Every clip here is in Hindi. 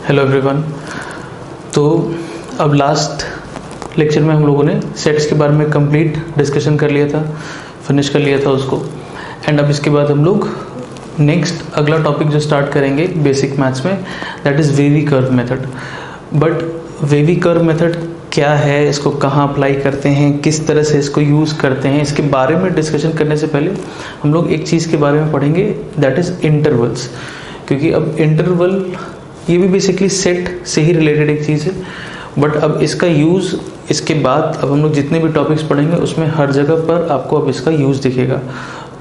Hello everyone. तो अब लास्ट लेक्चर में हम लोगों ने सेट्स के बारे में कंप्लीट डिस्कशन कर लिया था, फिनिश कर लिया था उसको। एंड अब इसके बाद हम लोग नेक्स्ट अगला टॉपिक जो स्टार्ट करेंगे बेसिक मैथ्स में, that is wavy curve method. But wavy curve method क्या है, इसको कहाँ अप्लाई करते हैं, किस तरह से इसको यूज़ करते हैं, इसके बारे में डिस्कशन करने से पहले हम लोग एक चीज़ के बारे में पढ़ेंगे, दैट इज़ इंटरवल्स। क्योंकि अब इंटरवल ये भी बेसिकली सेट से ही रिलेटेड एक चीज़ है, बट अब इसका यूज़ इसके बाद अब हम लोग जितने भी टॉपिक्स पढ़ेंगे उसमें हर जगह पर आपको अब इसका यूज़ दिखेगा।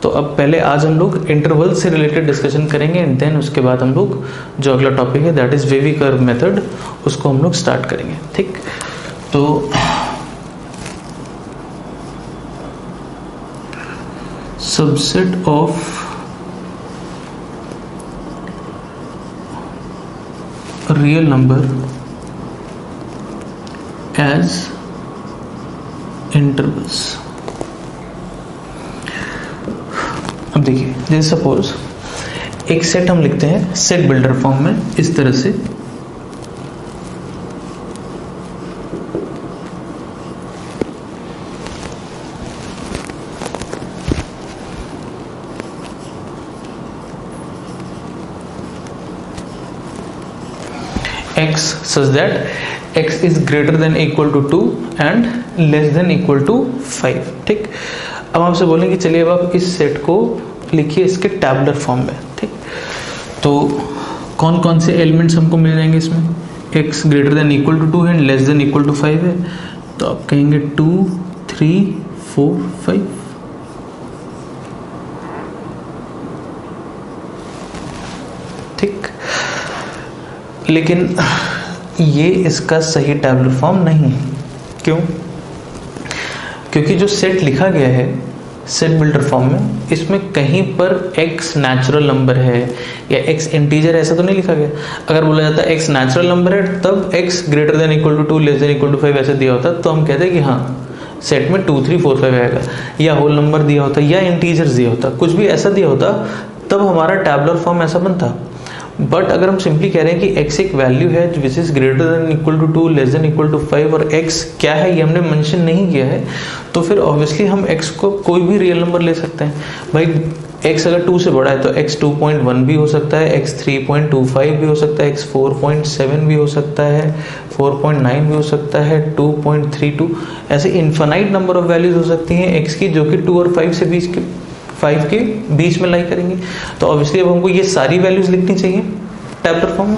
तो अब पहले आज हम लोग इंटरवल से रिलेटेड डिस्कशन करेंगे एंड देन उसके बाद हम लोग जो अगला टॉपिक है that is wavy curve method, उसको हम लोग स्टार्ट करेंगे। ठीक, तो subset of real number as intervals। अब देखिए, जैसे सपोज एक सेट हम लिखते हैं सेट बिल्डर फॉर्म में इस तरह से, x such that x is greater than equal to 2 and less than equal to 5। ठीक, अब आपसे बोलेंगे चलिए अब आप इस सेट को लिखिए इसके टैबुलर फॉर्म में। ठीक, तो कौन कौन से एलिमेंट्स हमको मिल जाएंगे इसमें, x greater than equal to 2 and less than equal to 5 है, तो आप कहेंगे 2 3 4 5। ठीक, लेकिन ये इसका सही टैबुलर फॉर्म नहीं है। क्यों? क्योंकि जो सेट लिखा गया है सेट बिल्डर फॉर्म में, इसमें कहीं पर x नेचुरल नंबर है या x इंटीजर ऐसा तो नहीं लिखा गया। अगर बोला जाता x नेचुरल नंबर है तब x greater than equal to 2 less than equal to 5 ऐसे दिया होता तो हम कहते हैं कि हाँ सेट में 2 3 4 5 आएगा, या होल नंबर दिया होता या इंटीजर्स दिया होता, कुछ भी ऐसा दिया होता तब हमारा टैबुलर फॉर्म ऐसा बनता। बट अगर हम सिंपली कह रहे हैं कि x एक वैल्यू है which is greater than equal to 2 less than equal to 5 और x क्या है ये हमने मेंशन नहीं किया है, तो फिर ऑब्वियसली हम x को कोई भी रियल नंबर ले सकते हैं। भाई x अगर 2 से बड़ा है तो x 2.1 भी हो सकता है, x 3.25 भी हो सकता है, x 4.7 भी हो सकता है, 4.9 भी हो सकता है, 2.32, ऐसे इन्फिनाइट नंबर ऑफ वैल्यूज हो सकती हैं x की जो कि 2 और 5 के बीच में लाई करेंगे। तो ऑब्वियसली अब हमको ये सारी वैल्यूज लिखनी चाहिए टैबुलर फॉर्म में।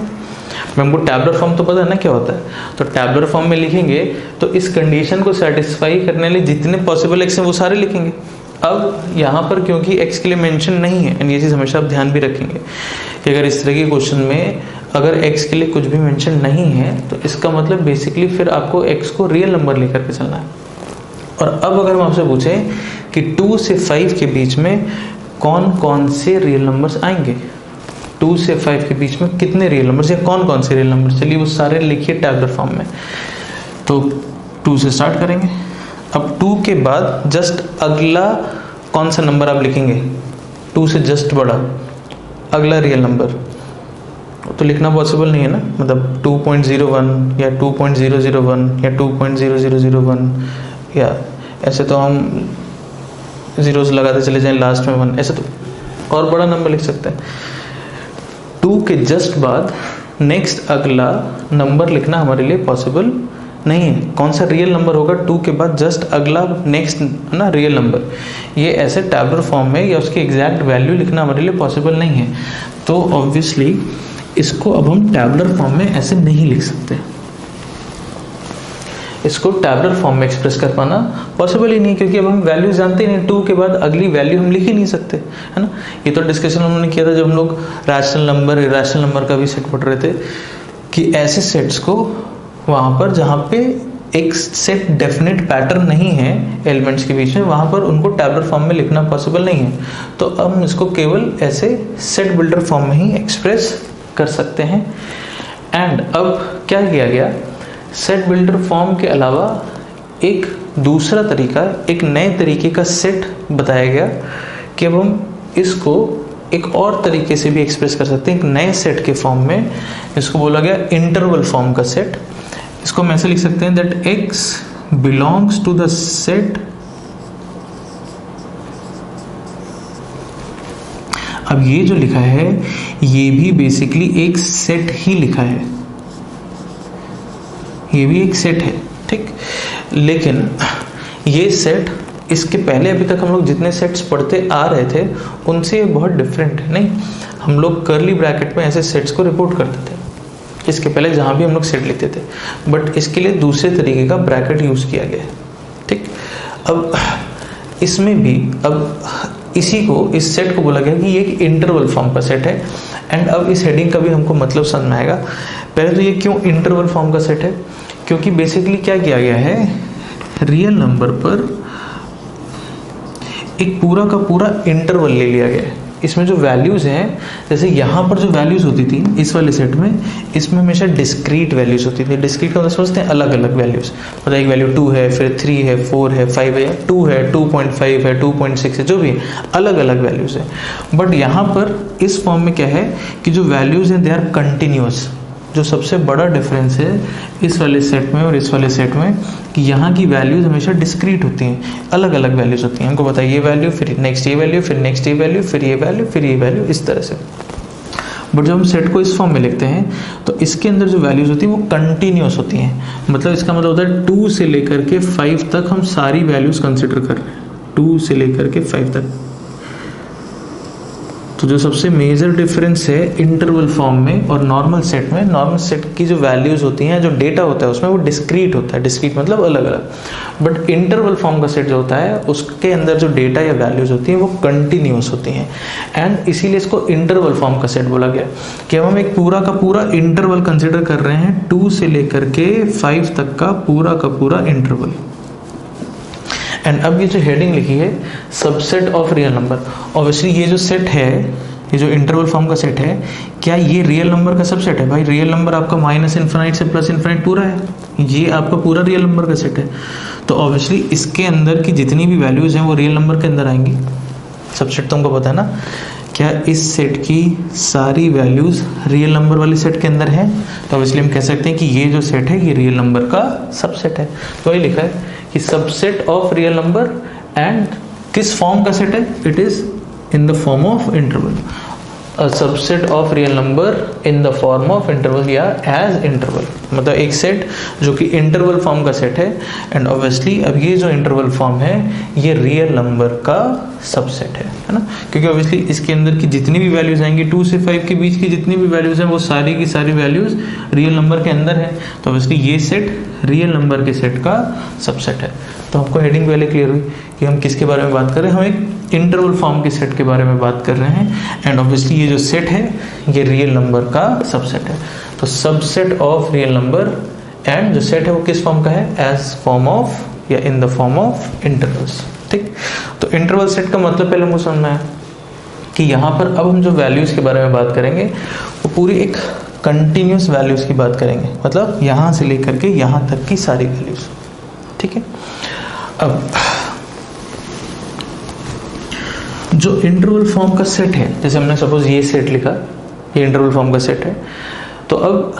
हमको टैबुलर फॉर्म तो पता है ना क्या होता है, तो टैबुलर फॉर्म में लिखेंगे तो इस कंडीशन को सेटिस्फाई करने लिए जितने पॉसिबल x हैं वो सारे लिखेंगे। अब यहाँ पर क्योंकि x के लिए मेंशन नहीं है, एंड ये चीज़ हमेशा आप ध्यान भी रखेंगे कि अगर इस तरह के क्वेश्चन में अगर x के लिए कुछ भी मेंशन नहीं है तो इसका मतलब बेसिकली फिर आपको x को रियल नंबर लेकर के चलना है। और अब अगर हम आपसे पूछें कि 2 से 5 के बीच में कौन कौन से रियल नंबर्स आएंगे, 2 से 5 के बीच में कितने रियल नंबर्स या कौन कौन से रियल नंबर्स, चलिए वो सारे लिखिए टैबुलर फॉर्म में। तो 2 से स्टार्ट करेंगे। अब 2 के बाद जस्ट अगला कौन सा नंबर आप लिखेंगे, 2 से जस्ट बड़ा अगला रियल नंबर तो लिखना पॉसिबल नहीं है ना, मतलब 2.01 या 2.001 या 2.0001 या ऐसे तो हम जीरोस लगाते चले जाएं लास्ट में 1, ऐसे तो और बड़ा नंबर लिख सकते हैं। 2 के जस्ट बाद नेक्स्ट अगला नंबर लिखना हमारे लिए पॉसिबल नहीं है। कौन सा रियल नंबर होगा 2 के बाद जस्ट अगला नेक्स्ट ना रियल नंबर, ये ऐसे टैबुलर फॉर्म में या उसकी एग्जैक्ट वैल्यू लिखना हमारे लिए पॉसिबल नहीं है। तो ऑब्वियसली इसको अब हम टैबुलर फॉर्म में ऐसे नहीं लिख सकते, इसको टैबुलर फॉर्म में एक्सप्रेस कर पाना पॉसिबल ही नहीं, क्योंकि अब हम वैल्यू जानते ही नहीं, 2 के बाद अगली वैल्यू हम लिख ही नहीं सकते, है ना। ये तो डिस्कशन हमने किया था जब हम लोग रैशनल नंबर इरेशनल नंबर का भी सेट पढ़ रहे थे कि ऐसे सेट्स को वहाँ पर जहाँ पे एक सेट डेफिनेट पैटर्न नहीं है एलिमेंट्स के बीच में, वहाँ पर उनको टैबुलर फॉर्म में लिखना पॉसिबल नहीं है। तो अब हम इसको केवल ऐसे सेट बिल्डर फॉर्म में ही एक्सप्रेस कर सकते हैं। एंड अब क्या किया गया, सेट बिल्डर फॉर्म के अलावा एक दूसरा तरीका, एक नए तरीके का सेट बताया गया कि अब हम इसको एक और तरीके से भी एक्सप्रेस कर सकते हैं, एक नए सेट के फॉर्म में। इसको बोला गया इंटरवल फॉर्म का सेट। इसको हम ऐसे लिख सकते हैं that x belongs to the set. अब ये जो लिखा है ये भी बेसिकली एक सेट ही लिखा है, ये भी एक सेट है, ठीक। लेकिन ये सेट इसके पहले अभी तक हम लोग जितने सेट्स पढ़ते आ रहे थे उनसे बहुत डिफरेंट है। नहीं, हम लोग कर्ली ब्रैकेट में ऐसे सेट्स को रिपोर्ट करते थे इसके पहले जहाँ भी हम लोग सेट लिखते थे, बट इसके लिए दूसरे तरीके का ब्रैकेट यूज़ किया गया है, ठीक। अब इसमें भी अब इस सेट को बोला गया कि ये एक इंटरवल फॉर्म का सेट है। एंड अब इस हेडिंग का भी हमको मतलब समझ में आएगा। पहले तो ये क्यों इंटरवल फॉर्म का सेट है, क्योंकि बेसिकली क्या किया गया है, रियल नंबर पर एक पूरा का पूरा इंटरवल ले लिया गया है। इसमें जो वैल्यूज़ हैं, जैसे यहाँ पर जो वैल्यूज़ होती थी इस वाले सेट में, इसमें हमेशा डिस्क्रीट वैल्यूज़ होती थी। डिस्क्रीट का मतलब समझते हैं अलग अलग वैल्यूज़, मतलब एक वैल्यू 2 है, फिर 3 है, 4 है, 5 है, 2 है, 2.5 है, 2.6 है, जो भी अलग अलग वैल्यूज़ है। बट यहाँ पर इस फॉर्म में क्या है कि जो वैल्यूज़ हैं दे आर कंटिन्यूस। जो सबसे बड़ा डिफरेंस है इस वाले सेट में और इस वाले सेट में कि यहाँ की वैल्यूज़ हमेशा डिस्क्रीट होती हैं, अलग अलग वैल्यूज़ होती हैं। हमको पता है ये वैल्यू, फिर नेक्स्ट ये वैल्यू, फिर नेक्स्ट ये वैल्यू, फिर ये वैल्यू, फिर ये वैल्यू, इस तरह से। बट जब हम सेट को इस फॉर्म में लिखते हैं तो इसके अंदर जो वैल्यूज़ होती हैं वो कंटिन्यूस होती हैं। मतलब इसका मतलब होता है 2 से लेकर के 5 तक हम सारी वैल्यूज़ कंसिडर कर रहे हैं, 2 से लेकर के 5 तक। तो जो सबसे मेजर डिफरेंस है इंटरवल फॉर्म में और नॉर्मल सेट में, नॉर्मल सेट की जो वैल्यूज़ होती हैं, जो डेटा होता है उसमें वो डिस्क्रीट होता है। डिस्क्रीट मतलब अलग अलग। बट इंटरवल फॉर्म का सेट जो होता है उसके अंदर जो डेटा या वैल्यूज़ होती हैं वो कंटिन्यूस होती हैं। एंड इसीलिए इसको इंटरवल फॉर्म का सेट बोला गया कि अब हम एक पूरा का पूरा इंटरवल कंसिडर कर रहे हैं, 2 से लेकर के 5 तक का पूरा इंटरवल। एंड अब ये जो हेडिंग लिखी है subset of real number, obviously ये जो सेट है, ये जो इंटरवल फॉर्म का सेट है, क्या ये रियल नंबर का सबसेट है? भाई रियल नंबर आपका -∞ से +∞ पूरा है, ये आपका पूरा रियल नंबर का सेट है। तो ऑब्वियसली इसके अंदर की जितनी भी वैल्यूज़ हैं वो रियल नंबर के अंदर आएंगी। सबसेट तुमको पता है ना, क्या इस सेट की सारी वैल्यूज़ रियल नंबर वाले सेट के अंदर हैं? तो ऑब्वियसली हम कह सकते हैं कि ये जो सेट है ये रियल नंबर का सबसेट है। तो वही लिखा है कि subset of real number, and किस फॉर्म का सेट है? It is in the form of interval. A subset of real number in the form of interval या एज इंटरवल, मतलब एक सेट जो कि इंटरवल फॉर्म का सेट है। एंड ऑब्वियसली अब ये जो इंटरवल फॉर्म है ये रियल नंबर का सबसेट है ना, क्योंकि ऑब्वियसली इसके अंदर की जितनी भी वैल्यूज आएंगी 2 से 5 के बीच की जितनी भी वैल्यूज हैं वो सारी की सारी वैल्यूज रियल नंबर के अंदर है। तो ऑब्वियसली ये सेट रियल नंबर के सेट का सबसेट है। तो हमको हेडिंग पहले क्लियर हुई कि हम किसके बारे में बात कर रहे हैं, हम एक इंटरवल फॉर्म के सेट के बारे में बात कर रहे हैं। एंड ऑब्वियसली ये जो सेट है ये रियल नंबर का सबसेट है। तो subset of real number, and जो सेट है वो किस फॉर्म का है? एज फॉर्म ऑफ या in the form of intervals. ठीक, तो इंटरवल सेट का मतलब पहले हमको समझना है कि यहाँ पर अब हम जो वैल्यूज़ के बारे में बात करेंगे वो पूरी एक कंटिन्यूस वैल्यूज़ की बात करेंगे, मतलब यहाँ से लेकर के यहाँ तक की सारी वैल्यूज़। ठीक है, अब जो इंटरवल फॉर्म का सेट है, जैसे हमने सपोज ये सेट लिखा, ये इंटरवल फॉर्म का सेट है, तो अब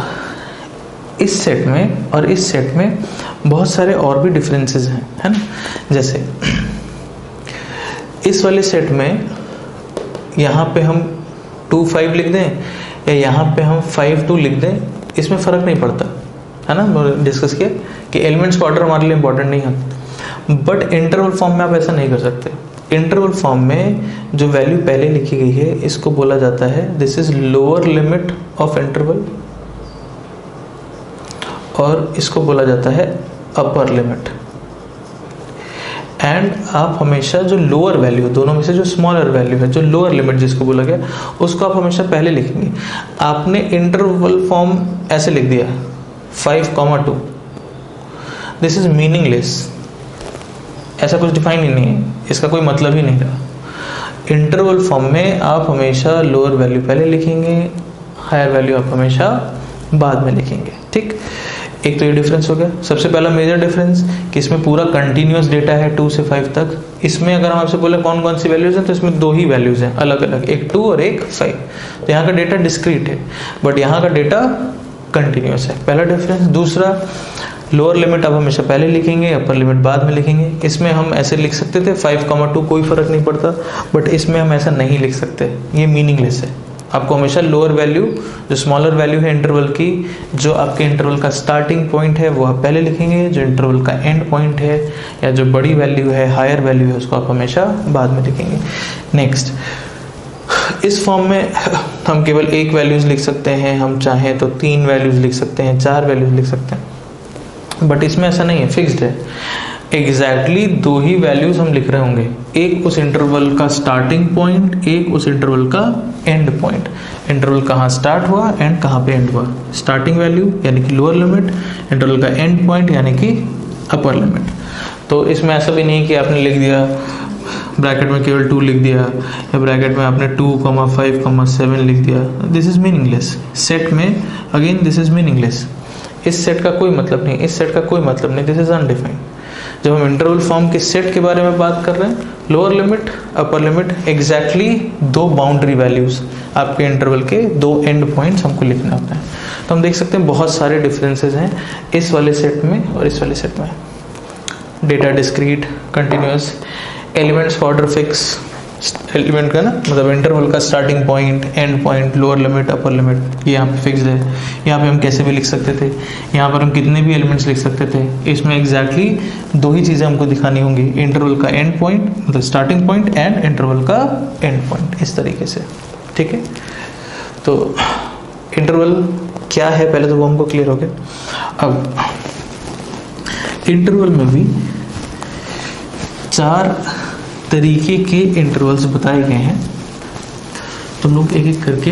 इस सेट में और इस सेट में बहुत सारे और भी डिफरेंसेस हैं, है ना। जैसे इस वाले सेट में यहाँ पे हम 2 5 लिख दें या यहाँ पे हम 5 2 लिख दें, इसमें फ़र्क नहीं पड़ता, है ना। डिस्कस किया कि एलिमेंट्स का ऑर्डर हमारे लिए इंपॉर्टेंट नहीं है। बट इंटरवल फॉर्म में आप ऐसा नहीं कर सकते। इंटरवल फॉर्म में जो वैल्यू पहले लिखी गई है इसको बोला जाता है this is lower limit of interval, और इसको बोला जाता है अपर लिमिट। एंड आप हमेशा जो लोअर वैल्यू, दोनों में से जो स्मॉलर वैल्यू है, जो लोअर लिमिट जिसको बोला गया, उसको आप हमेशा पहले लिखेंगे। आपने इंटरवल फॉर्म ऐसे लिख दिया 5, 2, दिस इज मीनिंगलेस, ऐसा कुछ डिफाइन ही नहीं है, इसका कोई मतलब ही नहीं रहा। इंटरवल फॉर्म में आप हमेशा लोअर वैल्यू पहले लिखेंगे, हायर वैल्यू आप हमेशा बाद में लिखेंगे। ठीक, एक तो ये डिफरेंस हो गया। सबसे पहला मेजर डिफरेंस कि इसमें पूरा कंटिन्यूस डेटा है 2 से 5 तक। इसमें अगर हम आपसे बोले कौन कौन सी वैल्यूज हैं, तो इसमें 2 ही वैल्यूज हैं अलग अलग, एक 2 और एक 5। तो यहाँ का डेटा डिस्क्रीट है, बट यहाँ का डेटा कंटिन्यूस है, पहला डिफरेंस। दूसरा, लोअर लिमिट अब हमेशा पहले लिखेंगे, अपर लिमिट बाद में लिखेंगे। इसमें हम ऐसे लिख सकते थे 5,2 कोई फर्क नहीं पड़ता, बट इसमें हम ऐसा नहीं लिख सकते, ये मीनिंगलेस है। आपको हमेशा लोअर वैल्यू, जो स्मॉलर वैल्यू है इंटरवल की, जो आपके इंटरवल का स्टार्टिंग पॉइंट है वो आप पहले लिखेंगे, जो इंटरवल का एंड पॉइंट है या जो बड़ी वैल्यू है, हायर वैल्यू है, उसको आप हमेशा बाद में लिखेंगे। नेक्स्ट, इस फॉर्म में हम केवल एक वैल्यूज लिख सकते हैं, हम चाहें तो 3 वैल्यूज लिख सकते हैं, 4 वैल्यूज लिख सकते हैं, बट इसमें ऐसा नहीं है, फिक्स्ड है। एग्जैक्टली 2 ही वैल्यूज हम लिख रहे होंगे, एक उस इंटरवल का स्टार्टिंग पॉइंट, एक उस इंटरवल का एंड पॉइंट। इंटरवल कहाँ स्टार्ट हुआ, एंड कहाँ पे एंड हुआ, स्टार्टिंग वैल्यू यानी कि लोअर लिमिट, इंटरवल का एंड पॉइंट यानी कि अपर लिमिट। तो इसमें ऐसा भी नहीं कि आपने लिख दिया ब्रैकेट में केवल 2 लिख दिया, या ब्रैकेट में आपने 2, 5, 7 लिख दिया। This is meaningless. सेट में अगेन दिस इज मीनिंगलेस। इस सेट का कोई मतलब नहीं, इस सेट का कोई मतलब नहीं, दिस इज अनडिफाइंड। जब हम इंटरवल फॉर्म के सेट के बारे में बात कर रहे हैं, lower limit, upper limit, exactly 2 boundary values, आपके इंटरवल के 2 एंड पॉइंट्स हमको लिखने होते हैं। तो हम देख सकते हैं बहुत सारे डिफरेंसेस हैं इस वाले सेट में और इस वाले सेट में। Data discrete, continuous, elements order fix, element का ना मतलब इंटरवल का starting point, and point, lower limit, upper limit, ये यहाँ पे फिक्स्ड है। यहाँ पे हम कैसे भी लिख सकते थे, यहाँ पर हम कितने भी एलिमेंट्स लिख सकते थे। इसमें एग्जैक्टली 2 ही चीज़ें हमको दिखानी होंगी, इंटरवल का एंड पॉइंट मतलब स्टार्टिंग पॉइंट एंड इंटरवल का एंड पॉइंट, इस तरीके से। ठीक है, तो इंटरवल क्या है पहले तो वो हमको क्लियर हो गया। अब इंटरवल में भी 4 तरीके के इंटरवल्स बताए गए हैं, तो हम लोग एक एक करके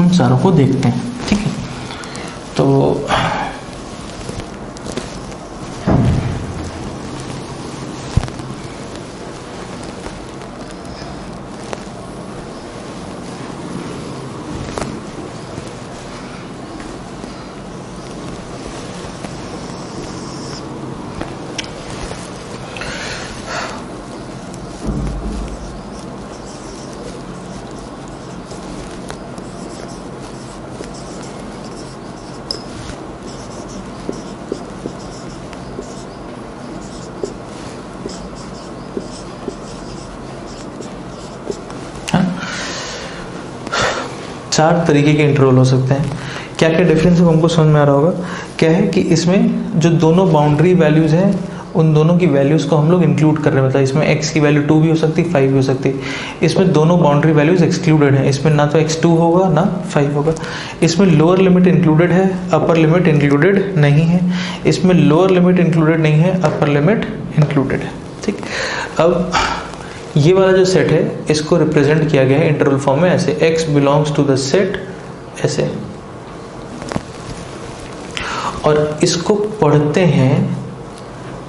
उन चारों को देखते हैं। ठीक है, तो 4 तरीके के इंटरवल हो सकते हैं। क्या क्या डिफरेंस है हमको समझ में आ रहा होगा। क्या है कि इसमें जो दोनों बाउंड्री वैल्यूज हैं उन दोनों की वैल्यूज को हम लोग इंक्लूड कर रहे हैं। मतलब इसमें x की वैल्यू 2 भी हो सकती है, 5 भी हो सकती है। इसमें दोनों बाउंड्री वैल्यूज एक्सक्लूडेड हैं, इसमें ना तो x2 होगा ना 5 होगा। इसमें लोअर लिमिट इंक्लूडेड है, अपर लिमिट इंक्लूडेड नहीं है। इसमें लोअर लिमिट इंक्लूडेड नहीं है, अपर लिमिट इंक्लूडेड है। ठीक, अब ये वाला जो सेट है इसको रिप्रेजेंट किया गया है इंटरवल फॉर्म में ऐसे, x belongs to the set ऐसे, और इसको पढ़ते हैं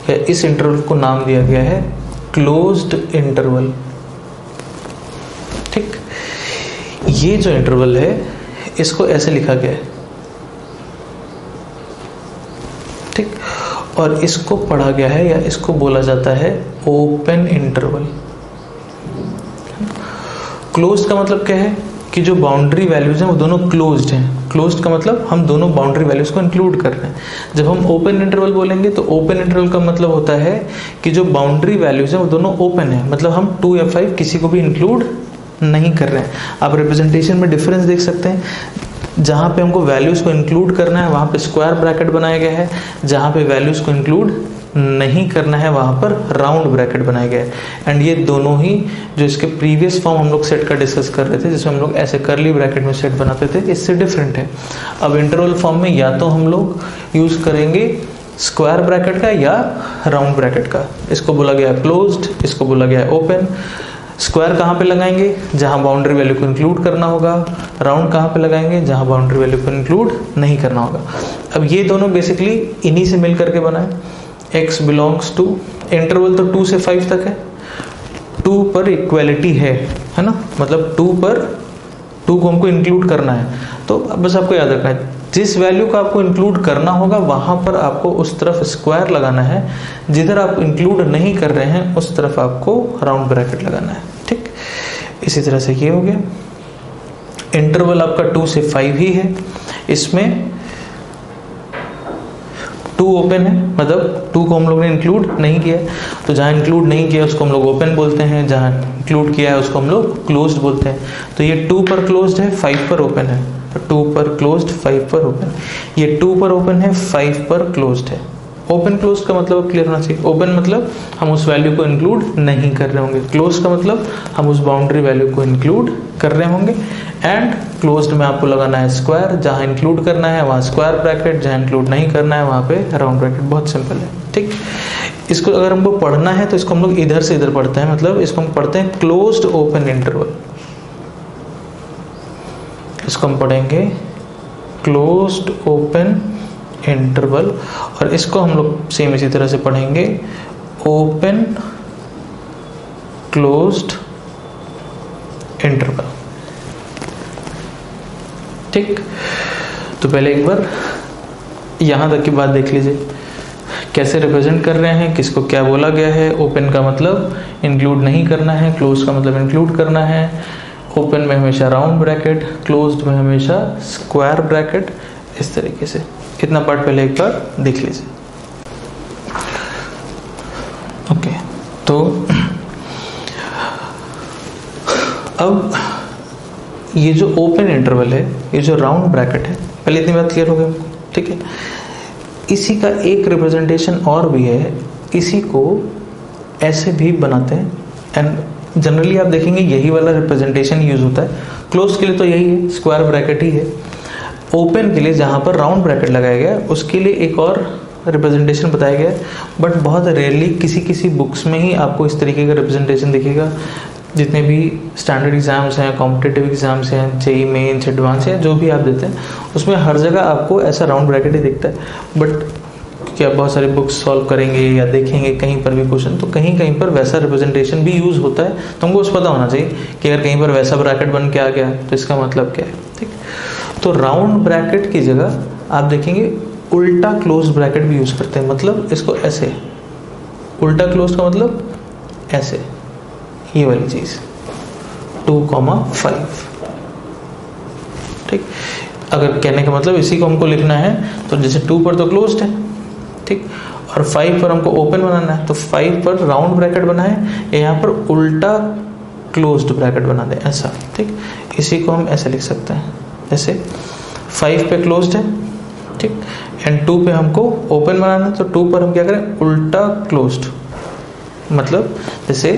या इस इंटरवल को नाम दिया गया है क्लोज्ड इंटरवल। ठीक, ये जो इंटरवल है इसको ऐसे लिखा गया है। ठीक, और इसको पढ़ा गया है या इसको बोला जाता है ओपन इंटरवल। क्लोज्ड का मतलब क्या है कि जो बाउंड्री वैल्यूज हैं वो दोनों क्लोज्ड हैं। क्लोज्ड का मतलब हम दोनों बाउंड्री वैल्यूज को इंक्लूड कर रहे हैं। जब हम ओपन इंटरवल बोलेंगे तो ओपन इंटरवल का मतलब होता है कि जो बाउंड्री वैल्यूज हैं वो दोनों ओपन है, मतलब हम 2 या 5 किसी को भी इंक्लूड नहीं कर रहे हैं। आप रिप्रेजेंटेशन में डिफरेंस देख सकते हैं, जहाँ पे हमको वैल्यूज को इंक्लूड करना है वहाँ पे स्क्वायर ब्रैकेट बनाया गया है, जहाँ पे वैल्यूज को इंक्लूड नहीं करना है वहाँ पर राउंड ब्रैकेट बनाया गया है। एंड ये दोनों ही जो इसके प्रीवियस फॉर्म हम लोग सेट का डिस्कस कर रहे थे जिसमें हम लोग ऐसे करली ब्रैकेट में सेट बनाते थे, इससे डिफरेंट है। अब इंटरवल फॉर्म में या तो हम लोग यूज़ करेंगे स्क्वायर ब्रैकेट का या राउंड ब्रैकेट का। इसको बोला गया क्लोज्ड, इसको बोला गया ओपन। स्क्वायर कहाँ पे लगाएंगे, जहाँ बाउंड्री वैल्यू को इंक्लूड करना होगा। राउंड कहाँ पे लगाएंगे, जहाँ बाउंड्री वैल्यू को इंक्लूड नहीं करना होगा। अब ये दोनों बेसिकली इन्हीं से मिल करके बना है। x बिलोंग्स टू, इंटरवल तो 2 से 5 तक है, 2 पर इक्वालिटी है ना, मतलब 2 पर 2 को हमको इंक्लूड करना है। तो बस आपको याद रखना है जिस वैल्यू को आपको इंक्लूड करना होगा वहां पर आपको उस तरफ स्क्वायर लगाना है, जिधर आप इंक्लूड नहीं कर रहे हैं उस तरफ आपको राउंड ब्रैकेट लगाना है। ठीक, इसी तरह से ये हो गया। इंटरवल आपका 2 से 5 ही है, इसमें 2 ओपन है, मतलब 2 को हम लोग ने इंक्लूड नहीं किया है, तो जहाँ इंक्लूड नहीं किया उसको हम लोग ओपन बोलते हैं, जहाँ इंक्लूड किया है उसको हम लोग क्लोज्ड बोलते हैं। तो ये 2 पर क्लोज्ड है, 5 पर ओपन है, तो 2 पर क्लोज्ड, 5 पर ओपन। ये 2 पर ओपन है, 5 पर क्लोज्ड है। ओपन क्लोज का मतलब क्लियर होना चाहिए। ओपन मतलब हम उस वैल्यू को इंक्लूड नहीं कर रहे होंगे, क्लोज का मतलब हम उस बाउंड्री वैल्यू को इंक्लूड कर रहे होंगे। एंड क्लोज्ड में आपको लगाना है स्क्वायर, जहाँ इंक्लूड करना है वहाँ स्क्वायर ब्रैकेट, जहाँ इंक्लूड नहीं करना है वहाँ पे राउंड ब्रैकेट। बहुत सिंपल है। ठीक, इसको अगर हमको पढ़ना है तो इसको हम लोग इधर से इधर पढ़ते हैं, मतलब इसको हम पढ़ते हैं क्लोज्ड ओपन इंटरवल। इसको हम पढ़ेंगे क्लोज्ड ओपन इंटरवल, और इसको हम लोग सेम इसी तरह से पढ़ेंगे ओपन क्लोज्ड इंटरवल। ठीक, तो पहले एक बार यहां तक की बात देख लीजिए, कैसे रिप्रेजेंट कर रहे हैं, किसको क्या बोला गया है। ओपन का मतलब इंक्लूड नहीं करना है, क्लोज का मतलब इंक्लूड करना है। ओपन में हमेशा राउंड ब्रैकेट, क्लोज्ड में हमेशा स्क्वायर ब्रैकेट, इस तरीके से। इतना पार्ट पहले एक बार देख लीजिए। ओके, तो अब ये जो ओपन इंटरवल है, ये जो राउंड ब्रैकेट है, पहले इतनी बात क्लियर हो गई। ठीक है, इसी का एक रिप्रेजेंटेशन और भी है, इसी को ऐसे भी बनाते हैं। एंड जनरली आप देखेंगे यही वाला रिप्रेजेंटेशन यूज होता है। क्लोज के लिए तो यही है, स्क्वायर ब्रैकेट ही है। ओपन के लिए जहाँ पर राउंड ब्रैकेट लगाया गया उसके लिए एक और रिप्रेजेंटेशन बताया गया, बट बहुत रेयरली किसी किसी बुक्स में ही आपको इस तरीके का रिप्रेजेंटेशन दिखेगा। जितने भी स्टैंडर्ड एग्जाम्स हैं, कॉम्पिटिटिव एग्जाम्स हैं, जेईई मेंस, एडवांस हैं, जो भी आप देते हैं उसमें हर जगह आपको ऐसा राउंड ब्रैकेट ही दिखता है। बट क्या बहुत सारे बुक्स सॉल्व करेंगे या देखेंगे कहीं पर भी क्वेश्चन, तो कहीं कहीं पर वैसा रिप्रेजेंटेशन भी यूज होता है। तो हमको उसको पता होना चाहिए कि अगर कहीं पर वैसा ब्रैकेट बन के आ गया तो इसका मतलब क्या है। ठीक, तो राउंड ब्रैकेट की जगह आप देखेंगे उल्टा क्लोज ब्रैकेट भी यूज करते हैं। मतलब इसको ऐसे, उल्टा क्लोज का मतलब ऐसे, ये वाली चीज 2,5। ठीक, अगर कहने का मतलब इसी को हमको लिखना है तो जैसे 2 पर तो क्लोज्ड है, ठीक, और 5 पर हमको ओपन बनाना है, तो 5 पर राउंड ब्रैकेट बना है, यहाँ पर उल्टा क्लोज्ड ब्रैकेट बना दे ऐसा। ठीक, इसी को हम ऐसे लिख सकते हैं, जैसे 5 पे क्लोज्ड है, ठीक, एंड 2 पे हमको ओपन बनाना है, तो 2 पर हम क्या करें, उल्टा क्लोज्ड। मतलब जैसे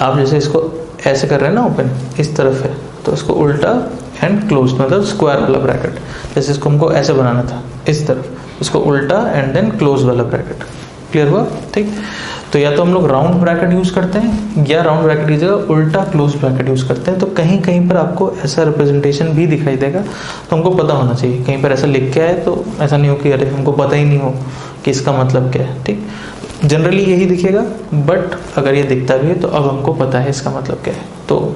आप जैसे इसको ऐसे कर रहे हैं ना, ओपन इस तरफ है, तो इसको उल्टा एंड क्लोज्ड, मतलब स्क्वायर वाला ब्रैकेट। जैसे इसको हमको ऐसे बनाना था इस तरफ, इसको उल्टा एंड देन क्लोज वाला ब्रैकेट। क्लियर हुआ? ठीक, तो या तो हम लोग राउंड ब्रैकेट यूज करते हैं या राउंड ब्रैकेट की जगह उल्टा क्लोज ब्रैकेट यूज करते हैं। तो कहीं कहीं पर आपको ऐसा रिप्रेजेंटेशन भी दिखाई देगा, तो हमको पता होना चाहिए। कहीं पर ऐसा लिख के आए तो ऐसा नहीं हो कि अरे हमको पता ही नहीं हो कि इसका मतलब क्या है। ठीक, जनरली यही दिखेगा, बट अगर ये दिखता भी है तो अब हमको पता है इसका मतलब क्या है। तो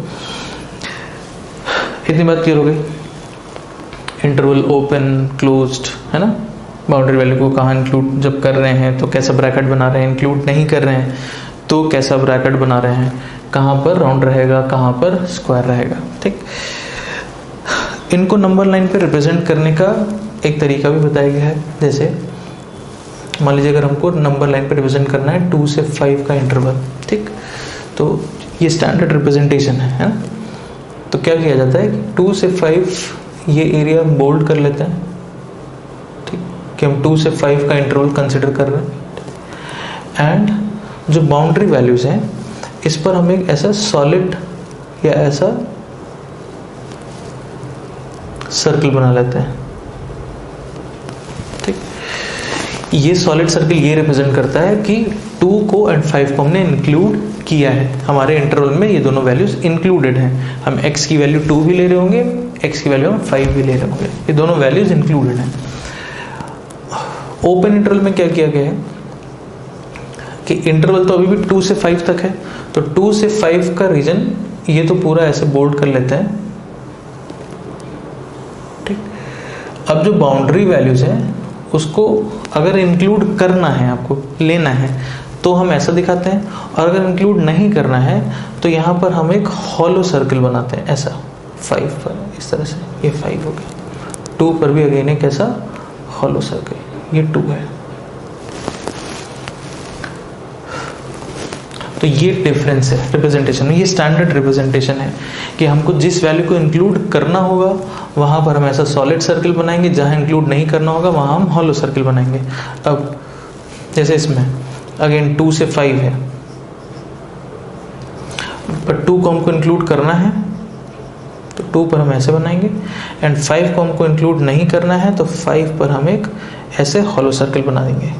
इतनी बात क्लियर हो गई। इंटरवल ओपन क्लोज्ड है ना, बाउंड्री वैल्यू को कहाँ इंक्लूड जब कर रहे हैं तो कैसा ब्रैकेट बना रहे हैं, इंक्लूड नहीं कर रहे हैं तो कैसा ब्रैकेट बना रहे हैं, कहाँ पर राउंड रहेगा, कहाँ पर स्क्वायर रहेगा। ठीक, इनको नंबर लाइन पे रिप्रेजेंट करने का एक तरीका भी बताया गया है। जैसे मान लीजिए अगर हमको नंबर लाइन पे रिप्रेजेंट करना है 2 से 5 का इंटरवल, ठीक, तो ये स्टैंडर्ड रिप्रेजेंटेशन है ना। तो क्या किया जाता है कि 2 से 5 ये एरिया बोल्ड कर लेते हैं, ठीक, कि हम 2 से 5 का इंटरवल कंसिडर कर रहे हैं। एंड जो बाउंड्री वैल्यूज हैं इस पर हम एक ऐसा सॉलिड या ऐसा सर्कल बना लेते हैं। ठीक, ये सॉलिड सर्कल ये रिप्रेजेंट करता है कि 2 को एंड 5 को हमने इंक्लूड किया है, हमारे इंटरवल में ये दोनों वैल्यूज इंक्लूडेड हैं। हम x की वैल्यू 2 भी ले रहे होंगे, x की वैल्यू हम 5 भी ले रहे होंगे, ये दोनों वैल्यूज इंक्लूडेड हैं। ओपन इंटरवल में क्या किया गया है कि इंटरवल तो अभी भी 2 से 5 तक है, तो 2 से 5 का रीजन ये तो पूरा ऐसे बोल्ड कर लेते हैं, ठीक, अब जो बाउंड्री वैल्यूज है उसको अगर इंक्लूड करना है, आपको लेना है, तो हम ऐसा दिखाते हैं, और अगर इंक्लूड नहीं करना है तो यहाँ पर हम एक हॉलो सर्कल बनाते हैं, ऐसा 5 पर, इस तरह से ये 5 हो गया। 2 पर भी अगेन एक ऐसा हॉलो सर्कल, ये 2 है। तो ये डिफरेंस है रिप्रेजेंटेशन में, ये स्टैंडर्ड रिप्रेजेंटेशन है कि हमको जिस वैल्यू को इंक्लूड करना होगा वहाँ पर हम ऐसा सॉलिड सर्कल बनाएंगे, जहाँ इंक्लूड नहीं करना होगा वहाँ हम हॉलो सर्कल बनाएंगे। अब जैसे इसमें अगेन 2 से 5 है, पर 2 को हमको इंक्लूड करना है तो 2 पर हम ऐसे बनाएंगे, एंड 5 को हमको इंक्लूड नहीं करना है तो 5 पर हम एक ऐसे हॉलो सर्कल बना देंगे।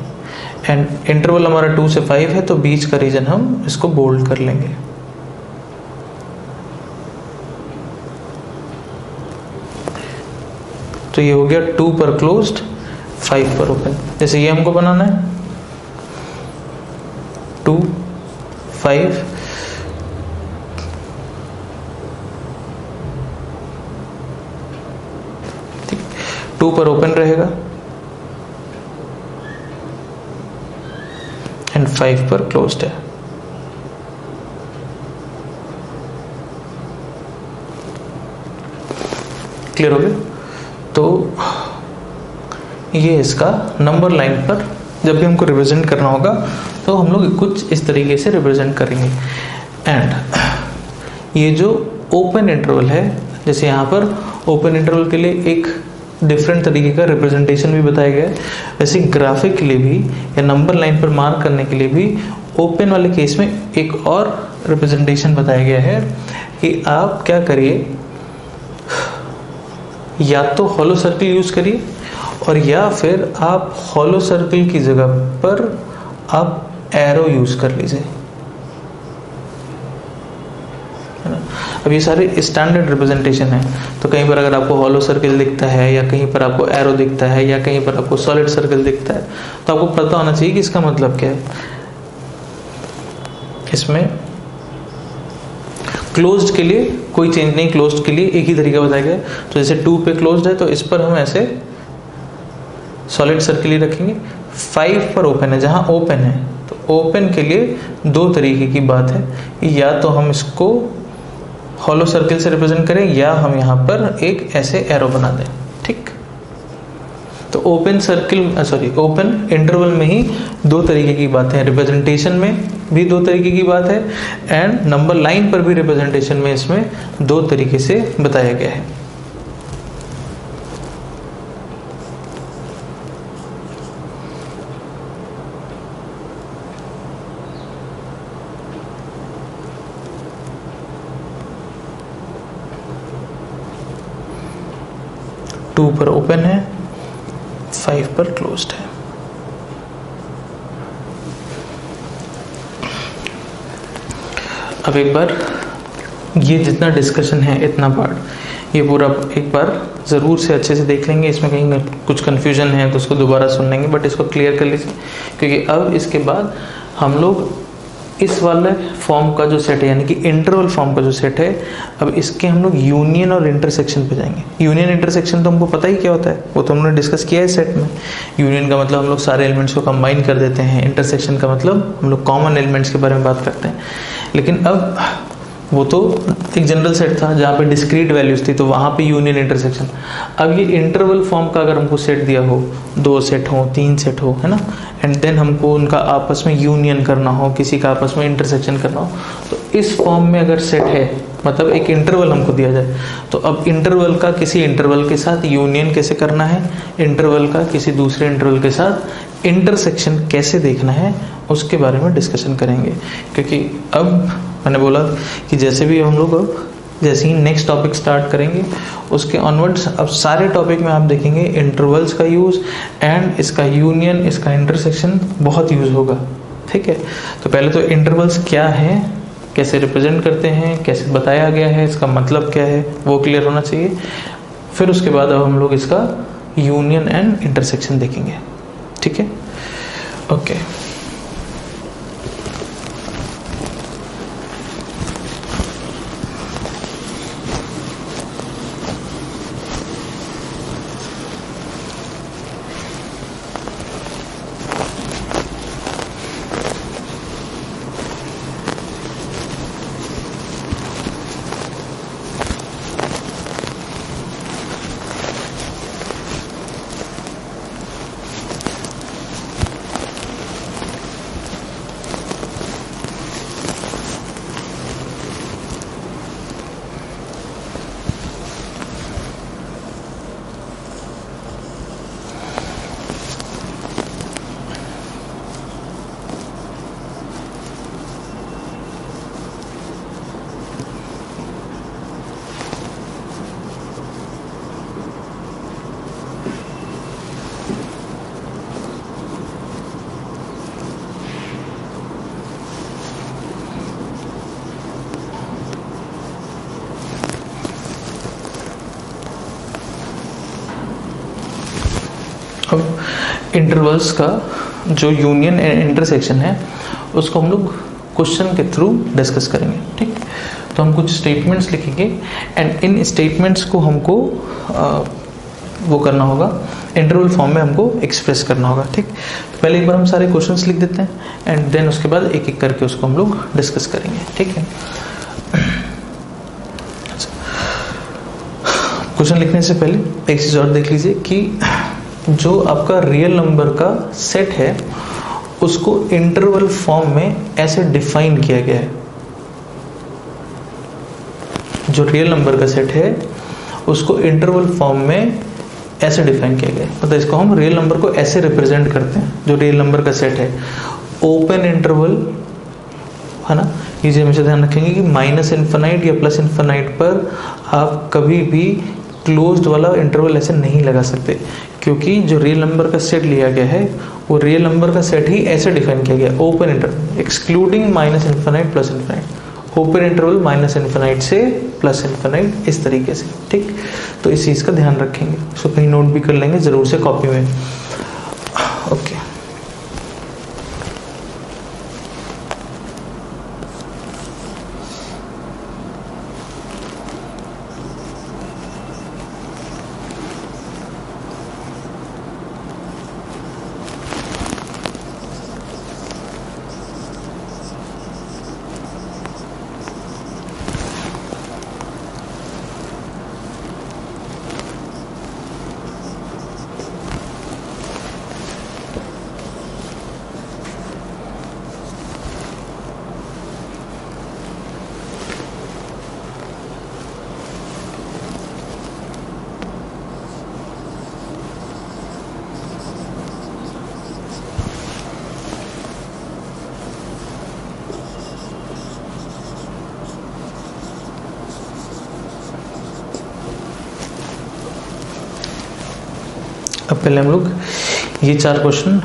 एंड इंटरवल हमारा 2 से 5 है, तो बीच का रीजन हम इसको बोल्ड कर लेंगे। तो ये हो गया 2 पर क्लोज्ड, 5 पर ओपन। जैसे ये हमको बनाना है 2 5, ठीक, 2 पर ओपन रहेगा एंड 5 पर क्लोज्ड है। क्लियर हो गया? तो ये इसका नंबर लाइन पर जब भी हमको रिप्रेजेंट करना होगा तो हम लोग कुछ इस तरीके से रिप्रेजेंट करेंगे। एंड ये जो ओपन इंटरवल है, जैसे यहाँ पर ओपन इंटरवल के लिए एक डिफरेंट तरीके का रिप्रेजेंटेशन भी बताया गया है, वैसे ग्राफिक के लिए भी या नंबर लाइन पर मार्क करने के लिए भी ओपन वाले केस में एक और रिप्रेजेंटेशन बताया गया है कि आप क्या करिए, या तो हॉलो सर्कल यूज करिए, और या फिर आप हॉलो सर्कल की जगह पर आप एरो यूज कर लीजिए। अब ये सारे स्टैंडर्ड रिप्रेजेंटेशन है, तो कहीं पर अगर आपको हॉलो सर्कल दिखता है या कहीं पर आपको एरो दिखता है या कहीं पर आपको सॉलिड सर्कल दिखता है, तो आपको पता होना चाहिए कि इसका मतलब क्या है। इसमें क्लोज्ड के लिए कोई चेंज नहीं, क्लोज्ड के लिए एक ही तरीका बताया गया है। तो जैसे 2 पे क्लोज्ड है तो इस पर हम ऐसे सॉलिड सर्कल ही रखेंगे। 5 पर ओपन है, जहां ओपन है तो ओपन के लिए 2 तरीके की बात है, या तो हम इसको हॉलो सर्कल से रिप्रेजेंट करें या हम यहाँ पर एक ऐसे एरो बना दें, ठीक। तो ओपन सर्कल ओपन इंटरवल में ही 2 तरीके की बातें हैं, रिप्रेजेंटेशन में भी 2 तरीके की बात है, एंड नंबर लाइन पर भी रिप्रेजेंटेशन में इसमें 2 तरीके से बताया गया है। टू पर ओपन है, 5 पर क्लोज्ड है। अब एक बार ये जितना डिस्कशन है, इतना पार्ट ये पूरा एक बार ज़रूर से अच्छे से देख लेंगे। इसमें कहीं कुछ कन्फ्यूजन है तो उसको दोबारा सुन लेंगे, बट इसको क्लियर कर लीजिए, क्योंकि अब इसके बाद हम लोग इस वाले फॉर्म का जो सेट है, यानी कि इंटरवल फॉर्म का जो सेट है, अब इसके हम लोग यूनियन और इंटरसेक्शन पे जाएंगे। यूनियन इंटरसेक्शन तो हमको पता ही क्या होता है, वो तो हमने डिस्कस किया है सेट में। यूनियन का मतलब हम लोग सारे एलिमेंट्स को कंबाइन कर देते हैं, इंटरसेक्शन का मतलब हम लोग कॉमन एलिमेंट्स के बारे में बात करते हैं। लेकिन अब वो तो एक जनरल सेट था जहाँ पे डिस्क्रीट वैल्यूज थी, तो वहाँ पे यूनियन इंटरसेक्शन। अब ये इंटरवल फॉर्म का अगर हमको सेट दिया हो, 2 सेट हो, 3 सेट हो, है ना, एंड देन हमको उनका आपस में यूनियन करना हो, किसी का आपस में इंटरसेक्शन करना हो, तो इस फॉर्म में अगर सेट है, मतलब एक इंटरवल हमको दिया जाए, तो अब इंटरवल का किसी इंटरवल के साथ यूनियन कैसे करना है, इंटरवल का किसी दूसरे इंटरवल के साथ इंटरसेक्शन कैसे देखना है, उसके बारे में डिस्कशन करेंगे। क्योंकि अब मैंने बोला कि जैसे भी हम लोग अब जैसे ही नेक्स्ट टॉपिक स्टार्ट करेंगे उसके ऑनवर्ड्स अब सारे टॉपिक में आप देखेंगे इंटरवल्स का यूज़ एंड इसका यूनियन, इसका इंटरसेक्शन बहुत यूज़ होगा, ठीक है। तो पहले तो इंटरवल्स क्या है, कैसे रिप्रेजेंट करते हैं, कैसे बताया गया है, इसका मतलब क्या है, वो क्लियर होना चाहिए। फिर उसके बाद अब हम लोग इसका यूनियन एंड इंटरसेक्शन देखेंगे, ठीक है, ओके। अब इंटरवल्स का जो यूनियन एंड इंटरसेक्शन है उसको हम लोग क्वेश्चन के थ्रू डिस्कस करेंगे, ठीक। तो हम कुछ स्टेटमेंट्स लिखेंगे एंड इन स्टेटमेंट्स को हमको वो करना होगा, इंटरवल फॉर्म में हमको एक्सप्रेस करना होगा, ठीक। तो पहले एक बार हम सारे क्वेश्चंस लिख देते हैं एंड देन उसके बाद एक एक करके उसको हम लोग डिस्कस करेंगे, ठीक है। क्वेश्चन लिखने से पहले एक चीज़ और देख लीजिए कि जो आपका रियल नंबर का सेट है उसको इंटरवल फॉर्म में ऐसे डिफाइन किया गया है। जो रियल नंबर का सेट है उसको इंटरवल फॉर्म में ऐसे डिफाइन किया गया है, मतलब इसको हम रियल नंबर को ऐसे रिप्रेजेंट करते हैं। जो रियल नंबर का सेट है ओपन इंटरवल है ना, ये हमेशा ध्यान रखेंगे कि माइनस इन्फिनाइट या प्लस इन्फिनाइट पर आप कभी भी क्लोज्ड वाला इंटरवल ऐसे नहीं लगा सकते, क्योंकि जो रियल नंबर का सेट लिया गया है वो रियल नंबर का सेट ही ऐसे डिफाइन किया गया, open interval excluding minus infinite plus infinite, open interval minus infinite से प्लस इन्फिनाइट, इस तरीके से, ठीक। तो इस चीज़ का ध्यान रखेंगे, इसको कहीं नोट भी कर लेंगे ज़रूर से कॉपी में, ओके। अब पहले हम लोग ये 4 क्वेश्चन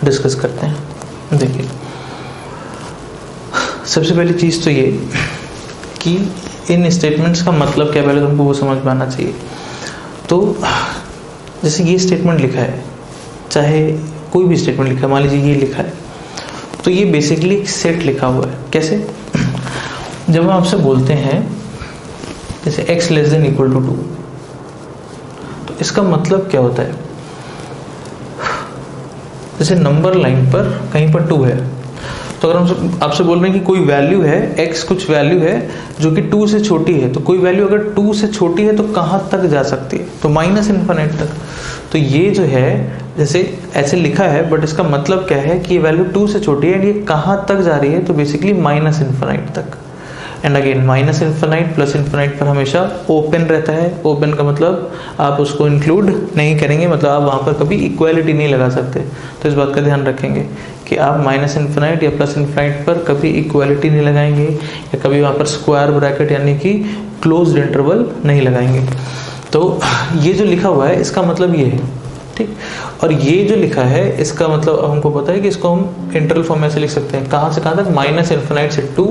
डिस्कस करते हैं। देखिए, सबसे पहली चीज़ तो ये कि इन स्टेटमेंट्स का मतलब क्या, पहले तुमको वो समझ में आना चाहिए। तो जैसे ये स्टेटमेंट लिखा है, चाहे कोई भी स्टेटमेंट लिखा है, मान लीजिए ये लिखा है, तो ये बेसिकली एक सेट लिखा हुआ है। कैसे? जब हम आपसे बोलते हैं जैसे x less than equal to 2, तो इसका मतलब क्या होता है? जैसे नंबर लाइन पर कहीं पर 2 है, तो अगर हम आपसे बोल रहे हैं कि कोई वैल्यू है x, कुछ वैल्यू है जो कि 2 से छोटी है, तो कोई वैल्यू अगर 2 से छोटी है तो कहाँ तक जा सकती है? तो माइनस इन्फिनिट तक। तो ये जो है जैसे ऐसे लिखा है, बट इसका मतलब क्या है कि ये वैल्यू 2 से छोटी है एंड ये कहाँ तक जा रही है? तो बेसिकली माइनस इन्फिनिट तक। And again minus infinite plus infinite पर हमेशा ओपन रहता है। ओपन का मतलब आप उसको इंक्लूड नहीं करेंगे, मतलब आप वहाँ पर कभी इक्वालिटी नहीं लगा सकते। तो इस बात का ध्यान रखेंगे कि आप माइनस इन्फिनिट या प्लस इन्फिनिट पर कभी इक्वालिटी नहीं लगाएंगे या कभी वहाँ पर स्क्वायर ब्रैकेट यानी कि क्लोज्ड इंटरवल नहीं लगाएंगे। तो ये जो लिखा हुआ है इसका मतलब ये है, ठीक। और ये जो लिखा है इसका मतलब हमको पता है कि इसको हम इंटरवल फॉर्म में ऐसे लिख सकते हैं, कहाँ से कहाँ तक? माइनस इन्फिनिट से 2,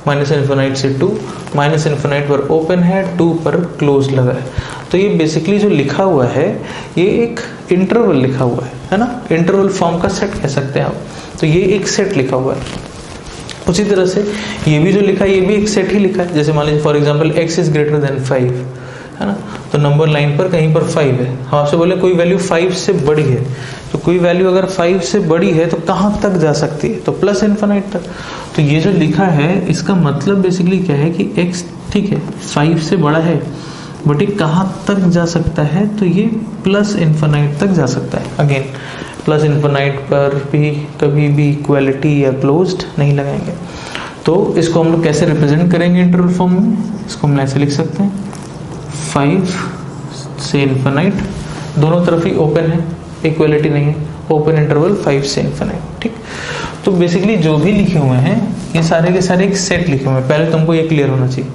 माइनस इन्फिनिट से 2, माइनस इन्फिनिट पर ओपन है, 2 पर क्लोज लगा है। तो ये बेसिकली जो लिखा हुआ है ये एक इंटरवल लिखा हुआ है ना, इंटरवल फॉर्म का सेट कह सकते हैं आप। तो ये एक सेट लिखा हुआ है। उसी तरह से ये भी जो लिखा है ये भी एक सेट ही लिखा है। जैसे मान लीजिए for example x is greater than 5 है ना, तो नंबर लाइन पर कहीं पर 5 है, हम आपसे बोले कोई वैल्यू 5 से बड़ी है, तो कोई वैल्यू अगर 5 से बड़ी है तो कहाँ तक जा सकती है? तो प्लस इन्फिनिट तक। तो ये जो लिखा है इसका मतलब बेसिकली क्या है कि x ठीक है 5 से बड़ा है, बट ये कहाँ तक जा सकता है? तो ये प्लस इन्फिनिट तक जा सकता है। अगेन प्लस इन्फिनिट पर भी कभी भी इक्वालिटी या क्लोज्ड नहीं लगाएंगे। तो इसको हम लोग कैसे रिप्रेजेंट करेंगे इंटरवल फॉर्म में? इसको हम ऐसे लिख सकते हैं 5 से इन्फिनिट, दोनों तरफ ही ओपन है, इक्वालिटी नहीं है, ओपन इंटरवल 5 से इन्फिनिट, ठीक। तो बेसिकली जो भी लिखे हुए हैं ये सारे के सारे एक सेट लिखे हुए हैं। पहले तुमको ये क्लियर होना चाहिए,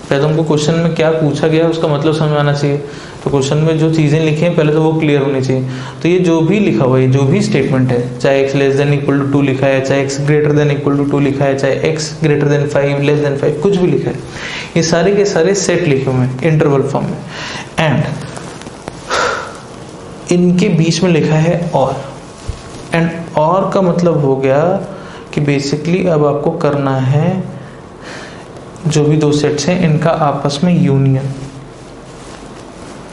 पहले तुमको क्वेश्चन में क्या पूछा गया है उसका मतलब समझ आना चाहिए। तो क्वेश्चन में जो चीज़ें लिखी हैं पहले तो वो क्लियर होनी चाहिए। तो ये जो भी लिखा हुआ है, जो भी स्टेटमेंट है, चाहे x less than equal to 2 लिखा है, चाहे x greater than equal to 2 लिखा है, चाहे x greater than 5 less than 5, कुछ भी लिखा है, ये सारे के सारे सेट लिखे हुए हैं इंटरवल फॉर्म में। एंड इनके बीच में लिखा है और, एंड और का मतलब हो गया कि बेसिकली अब आपको करना है जो भी दो सेट्स हैं इनका आपस में यूनियन।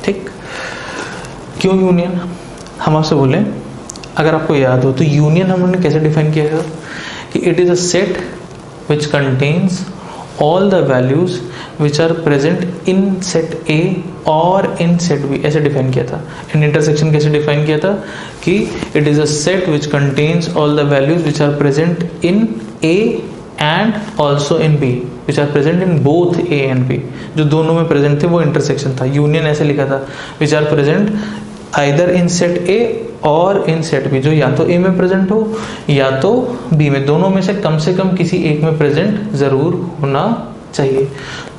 ठीक, क्यों यूनियन? हम आपसे बोले, अगर आपको याद हो तो यूनियन हमने कैसे डिफाइन किया था कि it is a set which contains all the values which are present in set A और इन सेट बी, ऐसे डिफाइन किया था। इन इंटरसेक्शन कैसे डिफाइन किया था कि it is a set which contains all the values which are present in A and also in B, which are present in both A and B. जो दोनों में प्रेजेंट थे वो इंटरसेक्शन था। यूनियन ऐसे लिखा था, which are present either in set A और इन सेट बी, जो या तो ए में प्रेजेंट हो या तो बी में, दोनों में से कम किसी एक में प्रेजेंट जरूर होना चाहिए।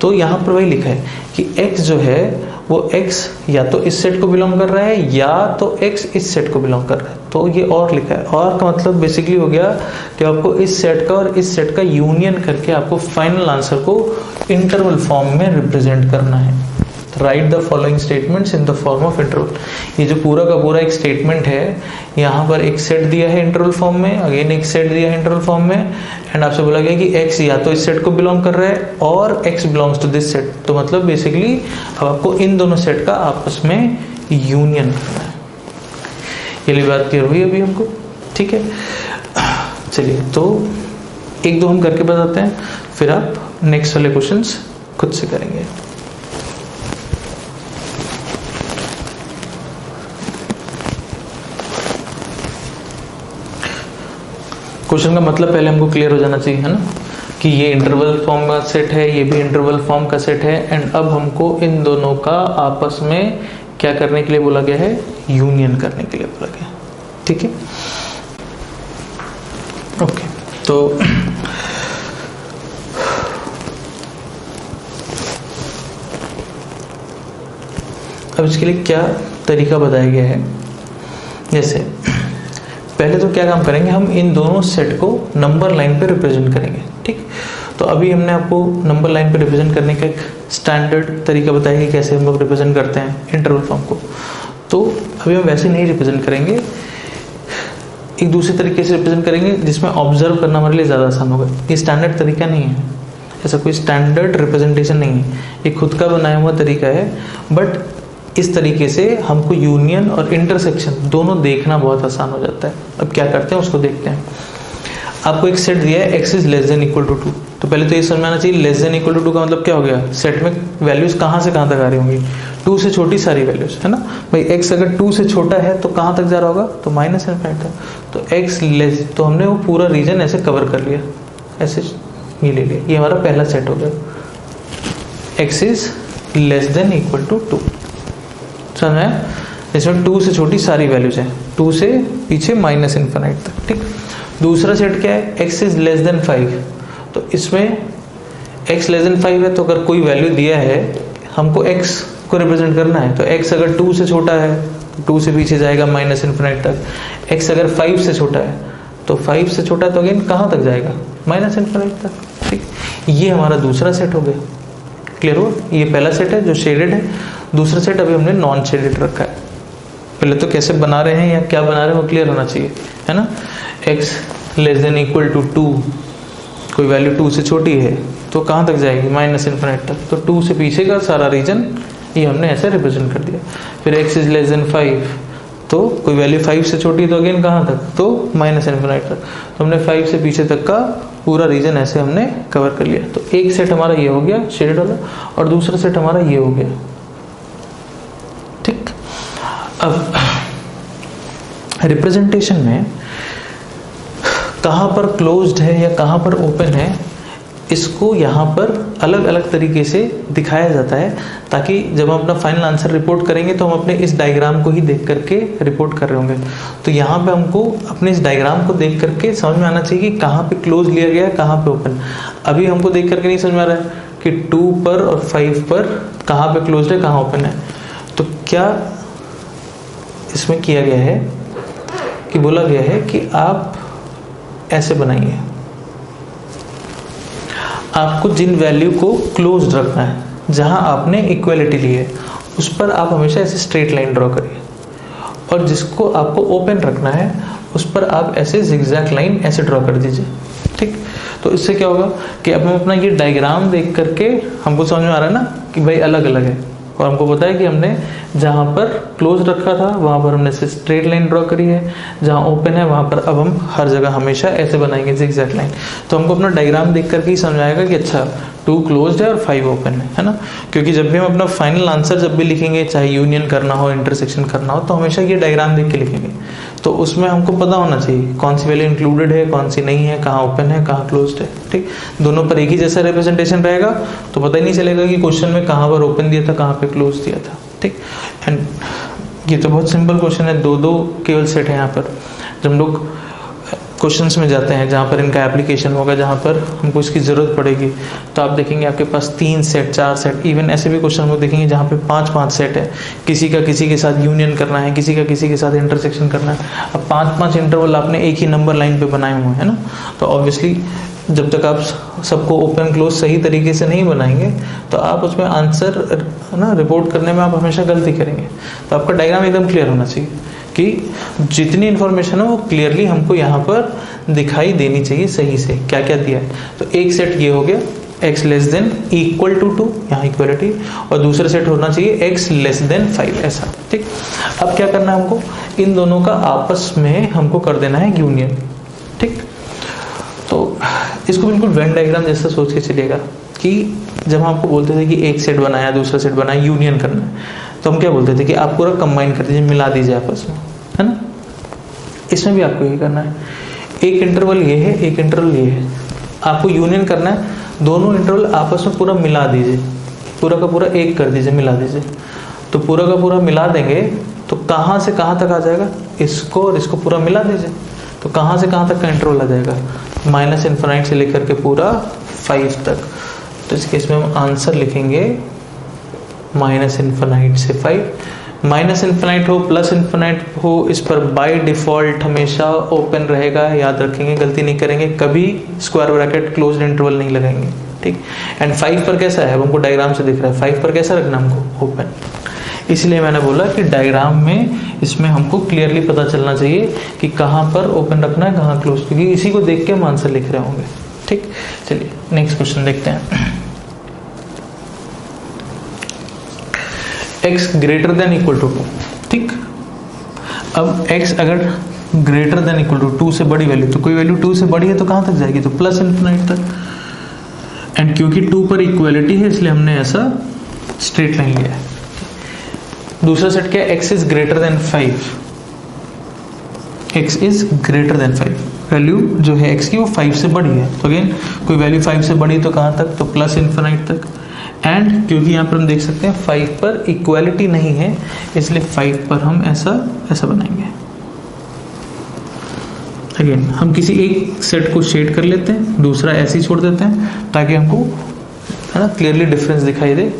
तो यहाँ पर वही लिखा है कि x जो है वो x या तो इस सेट को बिलोंग कर रहा है या तो x इस सेट को बिलोंग कर रहा है। तो ये और लिखा है, और का मतलब बेसिकली हो गया कि आपको इस सेट का और इस सेट का यूनियन करके आपको फाइनल आंसर को इंटरवल फॉर्म में रिप्रेजेंट करना है। Right the following statements in the form of interval. ये जो पूरा का पूरा एक स्टेटमेंट है, यहाँ पर एक सेट दिया है इंटरवल फॉर्म में, अगेन एक सेट दिया है इंटरवल फॉर्म में, एंड आपसे बोला गया कि x या तो इस सेट को बिलोंग कर रहा है और x belongs to this set. तो मतलब बेसिकली अब आपको इन दोनों सेट का आपस में यूनियन करना है। ये बात क्लियर हुई अभी हमको? ठीक है, चलिए तो एक दो हम करके बताते हैं, फिर आप नेक्स्ट वाले क्वेश्चंस खुद से करेंगे। क्वेश्चन का मतलब पहले हमको क्लियर हो जाना चाहिए, है ना, कि ये इंटरवल फॉर्म का सेट है, ये भी इंटरवल फॉर्म का सेट है, एंड अब हमको इन दोनों का आपस में क्या करने के लिए बोला गया है? यूनियन करने के लिए बोला गया। ठीक है, ओके। तो अब इसके लिए क्या तरीका बताया गया है? जैसे पहले तो क्या काम करेंगे, हम इन दोनों सेट को नंबर लाइन पे रिप्रेजेंट करेंगे। ठीक, तो अभी हमने आपको नंबर लाइन पे रिप्रेजेंट करने का एक स्टैंडर्ड तरीका बताया कि कैसे हम लोग रिप्रेजेंट करते हैं इंटरवल फॉर्म को। तो अभी हम वैसे नहीं रिप्रेजेंट करेंगे, एक दूसरे तरीके से रिप्रेजेंट करेंगे जिसमें ऑब्जर्व करना हमारे लिए ज़्यादा आसान होगा। ये स्टैंडर्ड तरीका नहीं है, ऐसा कोई स्टैंडर्ड रिप्रेजेंटेशन नहीं है, ये खुद का बनाया हुआ तरीका है। बट इस तरीके से हमको यूनियन और इंटरसेक्शन दोनों देखना बहुत आसान हो जाता है। अब क्या करते हैं उसको देखते हैं। आपको एक सेट दिया है x is less than equal to 2, तो पहले तो ये समझ में आना चाहिए लेस देन इक्वल टू 2 का मतलब क्या हो गया? सेट में वैल्यूज कहाँ से कहाँ तक आ रही होंगी? 2 से छोटी सारी वैल्यूज, है ना भाई। x अगर 2 से छोटा है तो कहाँ तक जा रहा होगा? तो माइनस इनफिनिटी तक। तो x लेस, तो हमने वो पूरा रीजन ऐसे कवर कर लिया, ऐसे ये ले लिया, ये हमारा पहला सेट हो गया। x is less than equal to 2, समझ में? इसमें 2 से छोटी सारी वैल्यूज हैं, 2 से पीछे माइनस इनफिनिटी तक। ठीक, दूसरा सेट क्या है? x इज लेस देन 5, तो इसमें x लेस देन 5 है, तो अगर कोई वैल्यू दिया है हमको x को रिप्रेजेंट करना है, तो x अगर 2 से छोटा है तो 2 से पीछे जाएगा माइनस इनफिनिटी तक। x अगर 5 से छोटा है तो 5 से छोटा है तो अगेन कहाँ तक जाएगा? माइनस इनफिनिटी तक। ठीक, ये हमारा दूसरा सेट हो गया। क्लियर हो? ये पहला सेट है जो शेडेड है, दूसरा सेट अभी हमने नॉन शेडेड रखा है। पहले तो कैसे बना रहे हैं या क्या बना रहे हैं वो क्लियर होना चाहिए, है ना। x less than equal to 2, कोई वैल्यू 2 से छोटी है तो कहाँ तक जाएगी? माइनस इनफिनिटी तक। तो 2 से पीछे का सारा रीजन ये हमने ऐसे रिप्रेजेंट कर दिया। फिर x इज लेस देन 5, तो कोई वैल्यू 5 से छोटी है तो अगेन कहाँ तक? तो माइनस इनफिनिटी तक। तो हमने 5 से पीछे तक का पूरा रीजन ऐसे हमने कवर कर लिया। तो एक सेट हमारा ये हो गया शेडेड वाला, और दूसरा सेट हमारा ये हो गया। ठीक, अब रिप्रेजेंटेशन में कहाँ पर क्लोज्ड है या कहाँ पर ओपन है, इसको यहाँ पर अलग अलग तरीके से दिखाया जाता है, ताकि जब हम अपना फाइनल आंसर रिपोर्ट करेंगे तो हम अपने इस डायग्राम को ही देख करके रिपोर्ट कर रहे होंगे। तो यहाँ पे हमको अपने इस डायग्राम को देख करके समझ में आना चाहिए कि कहाँ पे क्लोज लिया गया है, कहाँ पे ओपन। अभी हमको देख करके नहीं समझ में आ रहा है कि 2 पर और 5 पर कहाँ पे क्लोज है, कहाँ ओपन है। तो क्या इसमें किया गया है कि बोला गया है कि आप ऐसे बनाइए, आपको जिन वैल्यू को क्लोज रखना है, जहां आपने इक्वलिटी ली है, उस पर आप हमेशा ऐसे स्ट्रेट लाइन ड्रॉ करिए। और जिसको आपको ओपन रखना है उस पर आप ऐसे जिगजैग लाइन ऐसे ड्रॉ कर दीजिए। ठीक, तो इससे क्या होगा कि अब हम अपना ये डायग्राम देख करके हमको समझ में आ रहा है ना कि भाई अलग अलग है, और हमको पता है कि हमने जहाँ पर क्लोज रखा था वहाँ पर हमने स्ट्रेट लाइन ड्रॉ करी है, जहाँ ओपन है वहाँ पर अब हम हर जगह हमेशा ऐसे बनाएंगे जिगजैग लाइन। तो हमको अपना डायग्राम देख करके ही समझ आएगा कि अच्छा 2 क्लोज्ड है और 5 ओपन है ना। क्योंकि जब भी हम अपना फाइनल आंसर जब भी लिखेंगे, चाहे यूनियन करना हो, इंटरसेक्शन करना हो, तो हमेशा ये डायग्राम देख के लिखेंगे। तो उसमें हमको पता होना चाहिए कौन सी वैल्यू इंक्लूडेड है, कौन सी नहीं है, कहाँ ओपन है, कहाँ क्लोज्ड है। ठीक, दोनों पर एक ही जैसा रिप्रेजेंटेशन रहेगा तो पता ही नहीं चलेगा कि क्वेश्चन में कहाँ पर ओपन दिया था, कहाँ पे क्लोज दिया था। ठीक, एंड ये तो बहुत सिंपल क्वेश्चन है, दो केवल सेट है यहाँ पर। जब हम लोग क्वेश्चंस में जाते हैं जहाँ पर इनका एप्लीकेशन होगा, जहाँ पर हमको इसकी ज़रूरत पड़ेगी, तो आप देखेंगे आपके पास 3 सेट, 4 सेट, इवन ऐसे भी क्वेश्चन हम लोग देखेंगे जहाँ पे 5-5 सेट है। किसी का किसी के साथ यूनियन करना है, किसी का किसी के साथ इंटरसेक्शन करना है। अब 5-5 इंटरवल आपने एक ही नंबर लाइन पे बनाए हुए हैं ना, तो ऑब्वियसली जब तक आप सबको ओपन क्लोज सही तरीके से नहीं बनाएंगे तो आप उसमें आंसर ना रिपोर्ट करने में आप हमेशा गलती करेंगे। तो आपका डायग्राम एकदम क्लियर होना चाहिए कि जितनी इन्फॉर्मेशन है वो क्लियरली हमको यहाँ पर दिखाई देनी चाहिए सही से, क्या क्या दिया है। तो एक सेट ये हो गया x less than equal to 2, यहाँ इक्वलिटी, और दूसरा सेट होना चाहिए x लेस देन 5, ऐसा। ठीक, अब क्या करना है हमको, इन दोनों का आपस में हमको कर देना है यूनियन। ठीक, तो इसको बिल्कुल वेन डायग्राम जैसा सोच के चलिएगा कि जब हम आपको बोलते थे कि एक सेट बनाया, दूसरा सेट बनाया, यूनियन करना है, तो हम क्या बोलते थे कि आप पूरा कंबाइन कर दीजिए, मिला दीजिए आपस में, है ना। इसमें भी आपको ये करना है, एक इंटरवल ये है, एक इंटरवल ये है, आपको यूनियन करना है, दोनों इंटरवल आपस में पूरा मिला दीजिए, पूरा का पूरा एक कर दीजिए, मिला दीजिए। तो पूरा का पूरा मिला देंगे तो कहाँ से कहाँ तक आ जाएगा, इसको और इसको पूरा मिला दीजिए, तो कहाँ से कहाँ तक का इंटरवल आ जाएगा, -∞ से लेकर के पूरा 5 तक। तो इस केस में हम आंसर लिखेंगे -∞ से 5। -∞ हो +∞ हो, इस पर बाय डिफॉल्ट हमेशा ओपन रहेगा, याद रखेंगे, गलती नहीं करेंगे, कभी स्क्वायर ब्रैकेट क्लोज्ड इंटरवल नहीं लगाएंगे। ठीक, एंड 5 पर कैसा है, हमको डायग्राम से दिख रहा है, 5 पर कैसा रखना हमको, ओपन। इसलिए मैंने बोला कि डायग्राम में इसमें हमको क्लियरली पता चलना चाहिए कि कहाँ पर ओपन रखना है, कहाँ क्लोज, क्योंकि इसी को देख के हम आंसर लिख रहे होंगे। ठीक, चलिए नेक्स्ट क्वेश्चन देखते हैं। x greater than equal to 2। ठीक, अब x अगर ग्रेटर देन इक्वल टू 2 से बड़ी वैल्यू, तो कोई वैल्यू 2 से बड़ी है तो कहाँ तक जाएगी, तो +∞ तक। एंड क्योंकि 2 पर इक्वलिटी है इसलिए हमने ऐसा स्ट्रेट लाइन लिया है। दूसरा सेट क्या है, x is greater than 5, x is greater than 5, value जो है x की वो 5 से बड़ी है, तो अगेन कोई वैल्यू 5 से बड़ी तो कहाँ तक, तो +∞ तक। एंड क्योंकि यहाँ पर हम देख सकते हैं 5 पर इक्वालिटी नहीं है, इसलिए 5 पर हम ऐसा बनाएंगे। अगेन हम किसी एक सेट को शेड कर लेते हैं, दूसरा ऐसे ही छोड़ देते हैं, ताकि हमको है ना क्लियरली डिफरेंस दिखाई दे,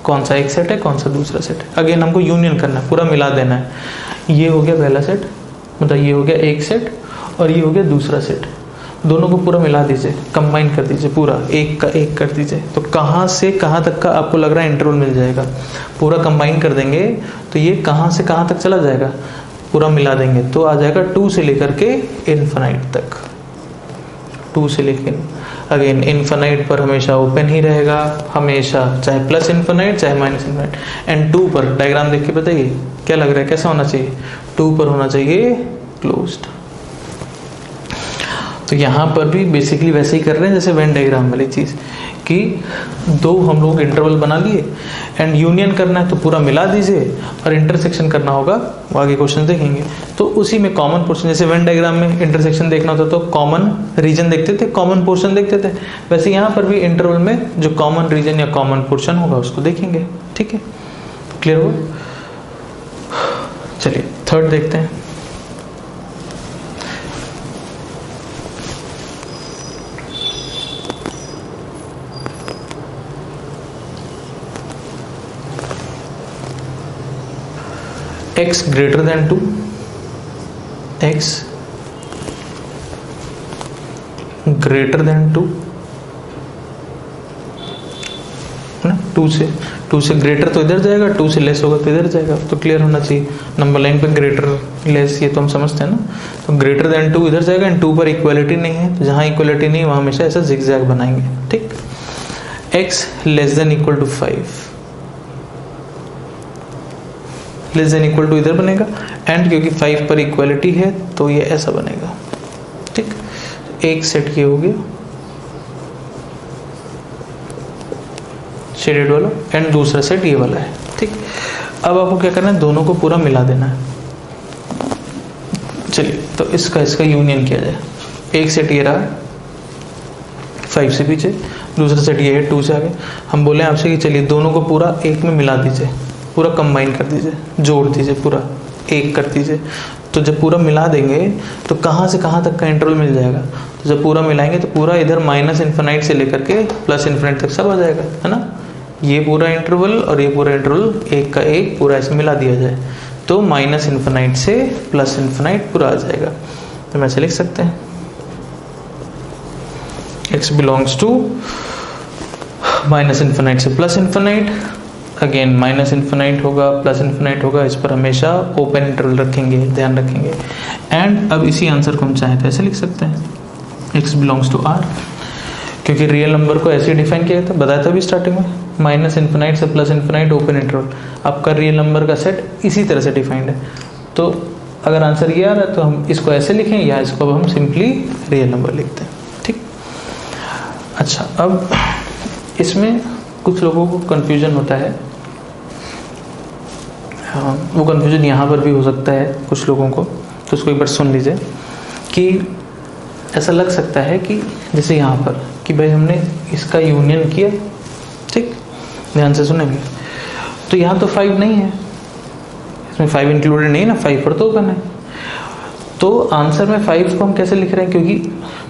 कौन सा एक सेट है, कौन सा दूसरा सेट है। अगेन हमको यूनियन करना है, पूरा मिला देना है। ये हो गया पहला सेट, मतलब ये हो गया एक सेट, और ये हो गया दूसरा सेट, दोनों को पूरा मिला दीजिए, कंबाइन कर दीजिए, पूरा एक का एक कर दीजिए। तो कहाँ से कहाँ तक का आपको लग रहा है इंटरवल मिल जाएगा, पूरा कंबाइन कर देंगे तो ये कहाँ से कहाँ तक चला जाएगा, पूरा मिला देंगे तो आ जाएगा 2 से लेकर के इनफाइनाइट तक। 2 से लेकर अगेन इनफाइनाइट पर हमेशा ओपन ही रहेगा, हमेशा, चाहे +∞ चाहे -∞। एंड 2 पर डायग्राम देख के बताइए क्या लग रहा है, कैसा होना चाहिए, 2 पर होना चाहिए क्लोज्ड। तो यहाँ पर भी बेसिकली वैसे ही कर रहे हैं जैसे वेन डायग्राम वाली चीज़, कि 2 हम लोग इंटरवल बना लिए, एंड यूनियन करना है तो पूरा मिला दीजिए, और इंटरसेक्शन करना होगा वो आगे क्वेश्चन देखेंगे तो उसी में कॉमन पोर्शन, जैसे वेन डायग्राम में इंटरसेक्शन देखना होता तो कॉमन रीजन देखते थे, कॉमन पोर्शन देखते थे, वैसे यहाँ पर भी इंटरवल में जो कॉमन रीजन या कॉमन पोर्शन होगा उसको देखेंगे। ठीक है, क्लियर हो। चलिए थर्ड देखते हैं। x greater than 2, x greater than 2 ना, 2 टू से ग्रेटर तो इधर जाएगा, 2 से लेस होगा तो इधर जाएगा, तो क्लियर होना चाहिए। नंबर लाइन पे ग्रेटर लेस ये तो हम समझते हैं ना, तो ग्रेटर देन 2 इधर जाएगा एंड 2 पर इक्वलिटी नहीं है, तो जहाँ इक्वलिटी नहीं है वहाँ हमेशा ऐसा जिगजैग बनाएंगे, ठीक। x less than equal to 5, less than equal to इधर बनेगा, एंड क्योंकि 5 पर इक्वलिटी है तो ये ऐसा बनेगा, ठीक। एक सेट ये हो गया शेडेड वाला, एंड दूसरा सेट ये वाला है, ठीक। अब आपको क्या करना है, दोनों को पूरा मिला देना है। चलिए तो इसका यूनियन किया जाए। एक सेट ये रहा 5 से पीछे, दूसरा सेट ये है 2 से आगे। हम बोले आपसे कि चलिए दोनों को पूरा एक में मिला दीजिए, पूरा कंबाइन कर दीजिए, जोड़ दीजिए, पूरा एक कर दीजिए। तो जब पूरा मिला देंगे तो कहाँ से कहाँ तक का इंटरवल मिल जाएगा, तो जब पूरा मिलाएंगे तो पूरा इधर माइनस इन्फिनाइट से लेकर के प्लस इन्फिनाइट तक सब आ जाएगा, है ना। ये पूरा इंटरवल और ये पूरा इंटरवल एक का एक पूरा ऐसे मिला दिया जाए तो माइनस इन्फिनाइट से प्लस इन्फिनाइट पूरा आ जाएगा। तो हम ऐसे लिख सकते हैं x belongs to minus infinite से plus infinite, again minus infinite होगा प्लस इन्फिनाइट होगा, इस पर हमेशा ओपन इंटरवल रखेंगे, ध्यान रखेंगे। एंड अब इसी आंसर को हम चाहें तो ऐसे लिख सकते हैं x बिलोंग्स टू r, क्योंकि रियल नंबर को ऐसे डिफाइन किया था, बताया था अभी स्टार्टिंग में, माइनस इन्फिनाइट से प्लस इन्फिनाइट ओपन इंटरवल। आपका रियल नंबर का सेट इसी तरह से डिफाइंड है। तो अगर आंसर ये आ रहा है तो हम इसको ऐसे लिखें या इसको अब हम सिंपली रियल नंबर लिखते हैं, ठीक। अच्छा, अब इसमें कुछ लोगों को कन्फ्यूजन होता है, वो कन्फ्यूजन यहाँ पर भी हो सकता है कुछ लोगों को, तो उसको एक बार सुन लीजिए कि ऐसा लग सकता है कि जैसे यहाँ पर कि भाई हमने इसका यूनियन किया, ठीक, ध्यान से सुनेंगे, तो यहाँ तो 5 नहीं है, इसमें 5 इंक्लूडेड नहीं है ना, 5 पर तो ओपन है। तो आंसर में 5 को हम कैसे लिख रहे हैं, क्योंकि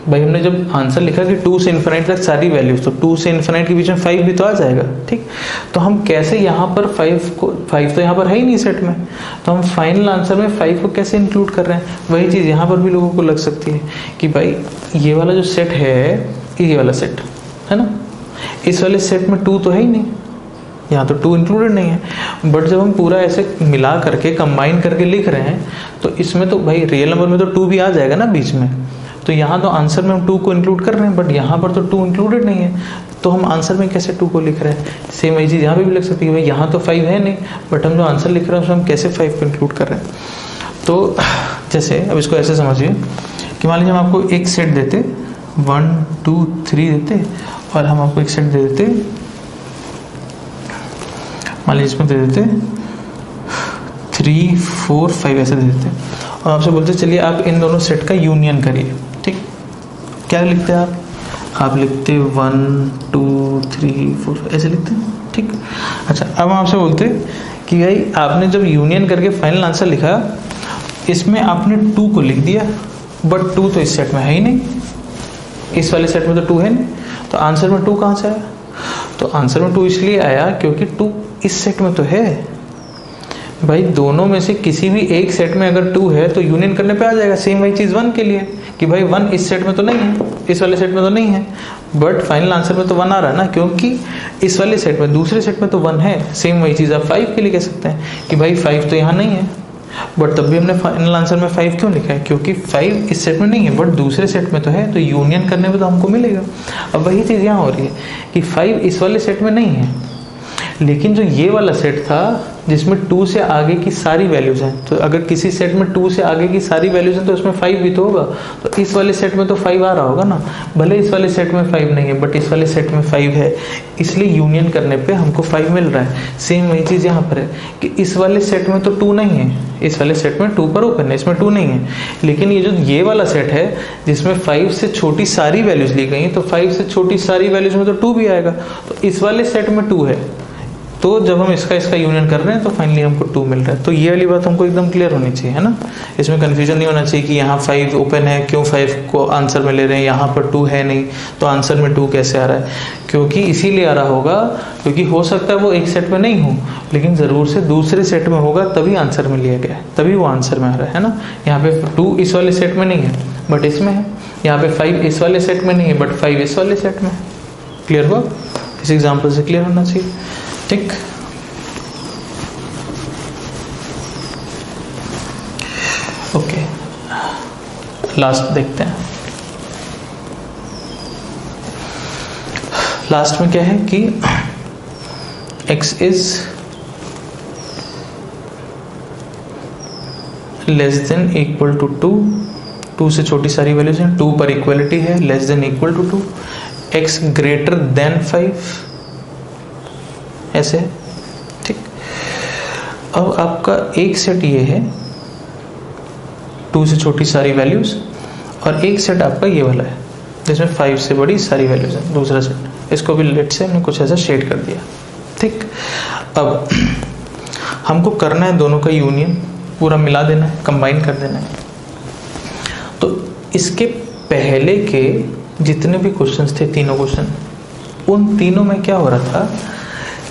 भाई हमने जब आंसर लिखा कि 2 से इन्फिनाइट तक सारी वैल्यूज, तो 2 से इन्फिनाइट के बीच में 5 भी तो आ जाएगा, ठीक। तो हम कैसे यहाँ पर 5 तो यहाँ पर है ही नहीं सेट में, तो हम फाइनल आंसर में 5 को कैसे इंक्लूड कर रहे हैं। वही चीज़ यहाँ पर भी लोगों को लग सकती है कि भाई ये वाला जो सेट है, ये वाला सेट है ना, इस वाले सेट में 2 तो है ही नहीं, यहाँ तो 2 इंक्लूडेड नहीं है। बट जब हम पूरा ऐसे मिला करके कंबाइन करके लिख रहे हैं तो इसमें तो भाई रियल नंबर में तो 2 भी आ जाएगा ना बीच में, तो यहाँ तो आंसर में हम 2 को इंक्लूड कर रहे हैं, बट यहाँ पर तो 2 इंक्लूडेड नहीं है, तो हम आंसर में कैसे 2 को लिख रहे हैं। सेम वही चीज़ यहाँ पे भी लग सकती है, भाई यहाँ तो 5 है नहीं, बट हम जो आंसर लिख रहे हैं उसमें हम कैसे 5 को इंक्लूड कर रहे हैं। तो जैसे अब इसको ऐसे समझिए कि मान लीजिए हम आपको एक सेट देते 1 2 3 देते, और हम आपको एक सेट दे देते, मान लीजिए इसमें दे देते 3 4 5 ऐसे दे देते, और आपसे बोलते चलिए आप इन दोनों सेट का यूनियन करिए, ठीक। क्या लिखते हैं आप लिखते 1 2 3 4 ऐसे लिखते हैं, ठीक। अच्छा, अब हम आपसे बोलते कि भाई आपने जब यूनियन करके फाइनल आंसर लिखा, इसमें आपने 2 को लिख दिया, बट 2 तो इस सेट में है ही नहीं, इस वाले सेट में तो 2 है नहीं, तो आंसर में 2 कहाँ से आया। तो आंसर में 2 इसलिए आया क्योंकि 2 इस सेट में तो है। भाई दोनों में से किसी भी एक सेट में अगर 2 है तो यूनियन करने पे आ जाएगा। सेम वही चीज़ 1 के लिए कि भाई 1 इस सेट में तो नहीं है, इस वाले सेट में तो नहीं है, बट फाइनल आंसर में तो 1 आ रहा है ना, क्योंकि इस वाले सेट में दूसरे सेट में तो 1 है। सेम वही चीज़ आप 5 के लिए कह सकते हैं कि भाई 5 तो यहाँ नहीं है, बट तब भी हमने फाइनल आंसर में 5 क्यों लिखा है, क्योंकि 5 इस सेट में नहीं है बट दूसरे सेट में तो है, तो यूनियन करने पे तो हमको मिलेगा। अब वही चीज़ यहाँ हो रही है कि 5 इस वाले सेट में नहीं है, लेकिन जो ये वाला सेट था जिसमें 2 से आगे की सारी वैल्यूज हैं, तो अगर किसी सेट में 2 से आगे की सारी वैल्यूज हैं तो उसमें 5 भी तो होगा, तो इस वाले सेट में तो 5 आ रहा होगा ना। भले इस वाले सेट में 5 नहीं है बट इस वाले सेट में 5 है, इसलिए यूनियन करने पे हमको 5 मिल रहा है। सेम वही चीज़ यहाँ पर है कि इस वाले सेट में तो 2 नहीं है, इस वाले सेट में 2 पर ओपन है, इसमें 2 नहीं है, लेकिन ये जो ये वाला सेट है जिसमें 5 से छोटी सारी वैल्यूज ली गई हैं, तो 5 से छोटी सारी वैल्यूज में तो 2 भी आएगा, तो इस वाले सेट में 2 है, तो जब हम इसका यूनियन कर रहे हैं तो फाइनली हमको 2 मिल रहा है। तो ये वाली बात हमको एकदम क्लियर होनी चाहिए, है ना। इसमें कन्फ्यूजन नहीं होना चाहिए कि यहाँ 5 ओपन है, क्यों 5 को आंसर में ले रहे हैं, यहाँ पर 2 है नहीं तो आंसर में 2 कैसे आ रहा है। क्योंकि इसीलिए आ रहा होगा क्योंकि हो सकता है वो एक सेट में नहीं हो, लेकिन ज़रूर से दूसरे सेट में होगा, तभी आंसर में लिया गया है, तभी वो आंसर में आ रहा है ना। यहाँ पे 2 इस वाले सेट में नहीं है बट इसमें है, यहाँ पे 5 इस वाले सेट में नहीं है बट 5 इस वाले सेट में। क्लियर हुआ? इस एग्जाम्पल से क्लियर होना चाहिए। ठीक। ओके, लास्ट देखते हैं। लास्ट में क्या है कि x is less than equal to 2 से छोटी सारी वैल्यूज हैं, 2 पर इक्वलिटी है, less than equal to 2, x greater than 5, ऐसे है। ठीक। अब आपका एक सेट ये है 2 से छोटी सारी वैल्यूज, और एक सेट आपका ये वाला है जिसमें 5 से बड़ी सारी वैल्यूज हैं, दूसरा सेट। इसको भी लेट से हमने कुछ ऐसा शेड कर दिया। ठीक। अब हमको करना है दोनों का यूनियन, पूरा मिला देना है, कंबाइन कर देना है। तो इसके पहले के जितने भी क्वेश्चंस थे, तीनों क्वेश्चन, उन तीनों में क्या हो रहा था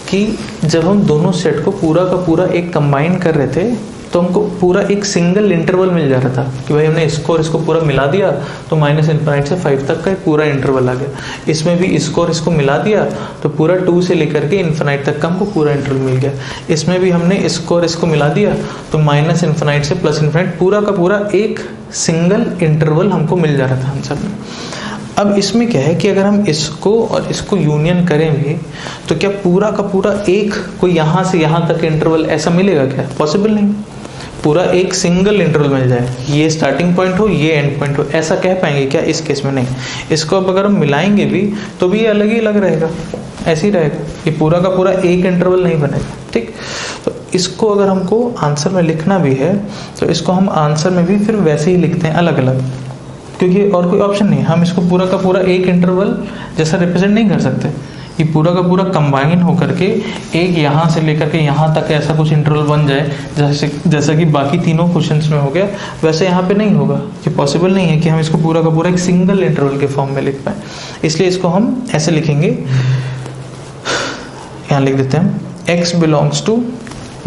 कि जब हम दोनों सेट को पूरा का पूरा एक कंबाइन कर रहे थे तो हमको पूरा एक सिंगल इंटरवल मिल जा रहा था कि भाई हमने इसको और इसको पूरा मिला दिया तो -∞ से 5 तक का एक पूरा इंटरवल आ गया। इसमें भी इसको और इसको मिला दिया तो पूरा 2 से लेकर के ∞ तक का हमको पूरा इंटरवल मिल गया। इसमें भी हमने इसको और इसको मिला दिया तो -∞ से +∞ पूरा का पूरा एक सिंगल इंटरवल हमको मिल जा रहा था आंसर में। अब इसमें क्या है कि अगर हम इसको और इसको यूनियन करें भी तो क्या पूरा का पूरा एक कोई यहाँ से यहाँ तक इंटरवल ऐसा मिलेगा? क्या पॉसिबल नहीं। पूरा एक सिंगल इंटरवल मिल जाए, ये स्टार्टिंग पॉइंट हो ये एंड पॉइंट हो, ऐसा कह पाएंगे क्या? इस केस में नहीं। इसको अब अगर हम मिलाएंगे भी तो भी ये अलग ही अलग रहेगा, ऐसे ही रहेगा, ये पूरा का पूरा एक इंटरवल नहीं बनेगा। ठीक। तो इसको अगर हमको आंसर में लिखना भी है तो इसको हम आंसर में भी फिर वैसे ही लिखते हैं अलग अलग, क्योंकि और कोई ऑप्शन नहीं। हम इसको पूरा का पूरा एक इंटरवल जैसा रिप्रेजेंट नहीं कर सकते। ये पूरा का पूरा कंबाइन होकर के एक यहाँ से लेकर के यहाँ तक ऐसा कुछ इंटरवल बन जाए जैसा कि बाकी तीनों क्वेश्चंस में हो गया, वैसे यहाँ पे नहीं होगा। ये पॉसिबल नहीं है कि हम इसको पूरा का पूरा एक सिंगल इंटरवल के फॉर्म में लिख पाए। इसलिए इसको हम ऐसे लिखेंगे, यहाँ लिख देते हैं x बिलोंग्स टू,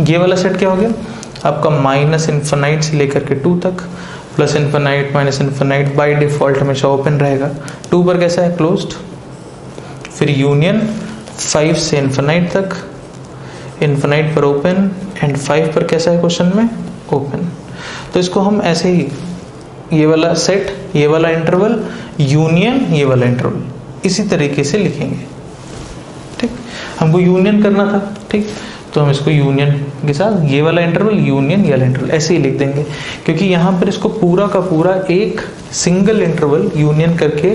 ये वाला सेट क्या हो गया आपका -∞ से लेकर के 2 तक, +∞ बाय डिफॉल्ट हमेशा ओपन रहेगा, 2 पर कैसा है क्लोज्ड, फिर यूनियन 5 से ∞ तक, ∞ पर ओपन, एंड 5 पर कैसा है क्वेश्चन में ओपन। तो इसको हम ऐसे ही ये वाला सेट, ये वाला इंटरवल, यूनियन ये वाला इंटरवल, इसी तरीके से लिखेंगे। ठीक। हमको यूनियन करना था, ठीक, तो हम इसको यूनियन के साथ ये वाला इंटरवल यूनियन ये वाला इंटरवल ऐसे ही लिख देंगे, क्योंकि यहाँ पर इसको पूरा का पूरा एक सिंगल इंटरवल यूनियन करके